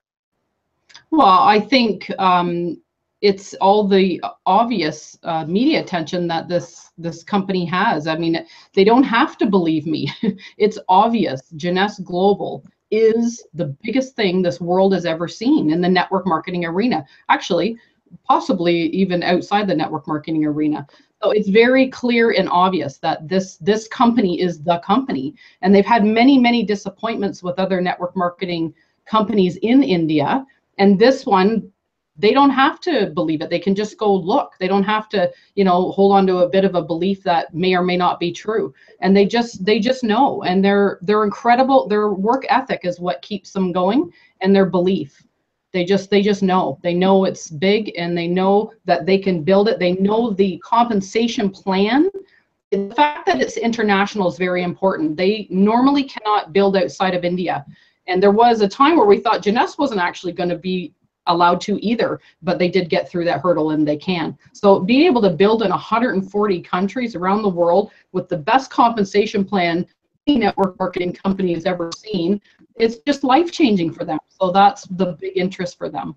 Well, I think it's all the obvious media attention that this company has. I mean, they don't have to believe me. It's obvious. Jeunesse Global is the biggest thing this world has ever seen in the network marketing arena. Actually, possibly even outside the network marketing arena. So it's very clear and obvious that this company is the company. And they've had many, many disappointments with other network marketing companies in India. And this one, they don't have to believe it. They can just go look. They don't have to, hold on to a bit of a belief that may or may not be true. And they just know. And they're incredible. Their work ethic is what keeps them going, and their belief. They just know. They know it's big, and they know that they can build it. They know the compensation plan. The fact that it's international is very important. They normally cannot build outside of India. And there was a time where we thought Jeunesse wasn't actually going to be allowed to either, but they did get through that hurdle and they can. So being able to build in 140 countries around the world with the best compensation plan any network marketing company has ever seen, it's just life-changing for them. So that's the big interest for them.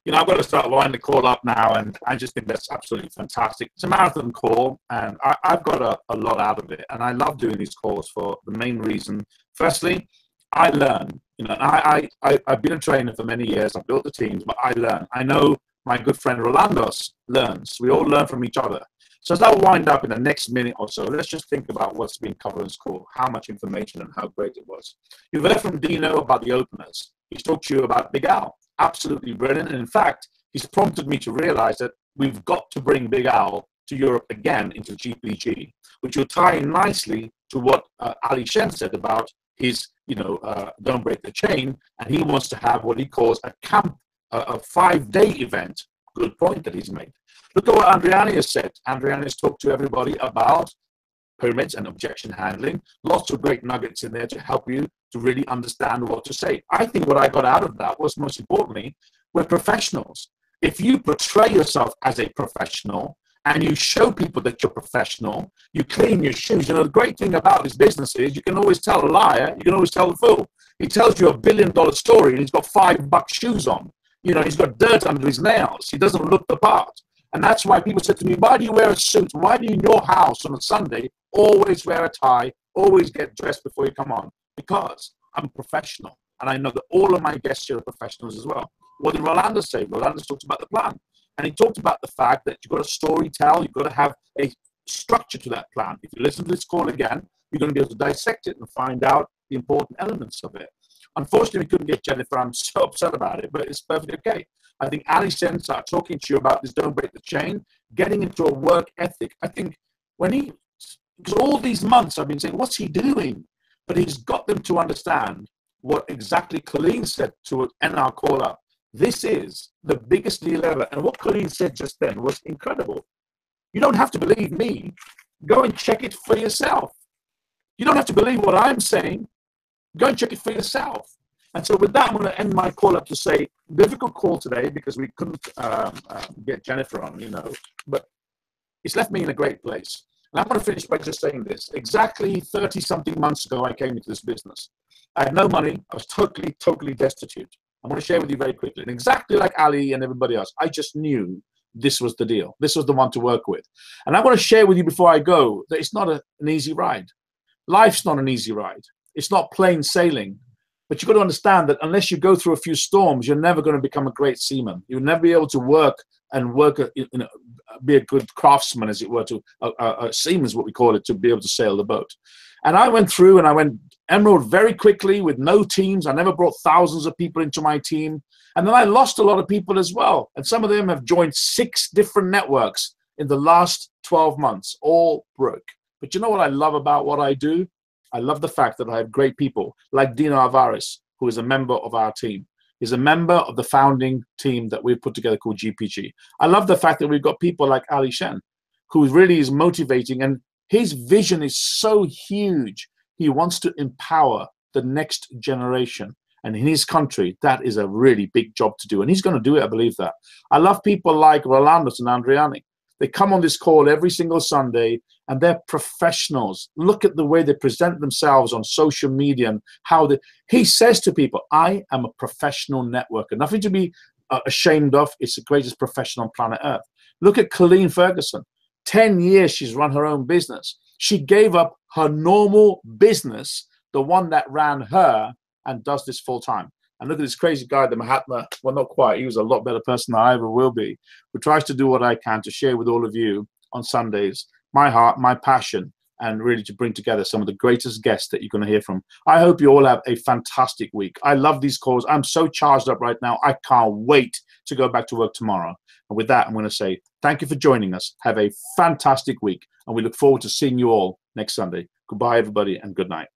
You know, I've got to start winding the call up now, and I just think that's absolutely fantastic. It's a marathon call, and I've got a lot out of it, and I love doing these calls for the main reason. Firstly, I learn. You know, I've been a trainer for many years. I've built the teams, but I learn. I know my good friend Rolandos learns. We all learn from each other. So as I wind up in the next minute or so, let's just think about what's been covered in this call, how much information and how great it was. You've heard from Dino about the openers. He's talked to you about Big Al. Absolutely brilliant. And in fact, he's prompted me to realize that we've got to bring Big Al to Europe again into GPG, which will tie in nicely to what Ali Shen said about his, don't break the chain. And he wants to have what he calls a camp, a 5-day event. Good point that he's made. Look at what Andriani has said. Andriani has talked to everybody about pyramids and objection handling. Lots of great nuggets in there to help you to really understand what to say. I think what I got out of that was, most importantly, we're professionals. If you portray yourself as a professional and you show people that you're professional, you clean your shoes. You know, the great thing about this business is you can always tell a liar, you can always tell the fool. He tells you $1 billion story and he's got $5 shoes on. You know, he's got dirt under his nails. He doesn't look the part. And that's why people said to me, why do you wear a suit? Why do you in your house on a Sunday always wear a tie, always get dressed before you come on? Because I'm a professional. And I know that all of my guests here are professionals as well. What did Rolando say? Rolando talked about the plan. And he talked about the fact that you've got to story tell, you've got to have a structure to that plan. If you listen to this call again, you're going to be able to dissect it and find out the important elements of it. Unfortunately, we couldn't get Jennifer. I'm so upset about it, but it's perfectly okay. I think Ali Sen started talking to you about this don't break the chain, getting into a work ethic. I think because all these months I've been saying, what's he doing? But he's got them to understand what exactly Colleen said to end our call up. This is the biggest deal ever. And what Colleen said just then was incredible. You don't have to believe me. Go and check it for yourself. You don't have to believe what I'm saying. Go and check it for yourself. And so with that, I'm going to end my call up to say, difficult call today because we couldn't get Jennifer on, but it's left me in a great place. And I'm going to finish by just saying this. Exactly 30-something months ago, I came into this business. I had no money. I was totally destitute. I'm going to share with you very quickly. And exactly like Ali and everybody else, I just knew this was the deal. This was the one to work with. And I want to share with you before I go that it's not an easy ride. Life's not an easy ride. It's not plain sailing. But you've got to understand that unless you go through a few storms, you're never going to become a great seaman. You'll never be able to be a good craftsman, as it were, to a seaman is what we call it, to be able to sail the boat. And I went through and I went emerald very quickly with no teams. I never brought thousands of people into my team. And then I lost a lot of people as well. And some of them have joined 6 different networks in the last 12 months, all broke. But you know what I love about what I do? I love the fact that I have great people like Dino Alvarez, who is a member of our team. He's a member of the founding team that we've put together called GPG. I love the fact that we've got people like Ali Shen, who really is motivating, and his vision is so huge. He wants to empower the next generation. And in his country, that is a really big job to do. And he's going to do it, I believe that. I love people like Rolandos and Andriani. They come on this call every single Sunday, and they're professionals. Look at the way they present themselves on social media and how he says to people, I am a professional networker. Nothing to be ashamed of. It's the greatest professional on planet Earth. Look at Colleen Ferguson. 10 years she's run her own business. She gave up her normal business, the one that ran her, and does this full time. And look at this crazy guy, the Mahatma. Well, not quite. He was a lot better person than I ever will be. Who tries to do what I can to share with all of you on Sundays my heart, my passion, and really to bring together some of the greatest guests that you're going to hear from. I hope you all have a fantastic week. I love these calls. I'm so charged up right now. I can't wait to go back to work tomorrow. And with that, I'm going to say thank you for joining us. Have a fantastic week. And we look forward to seeing you all next Sunday. Goodbye, everybody, and good night.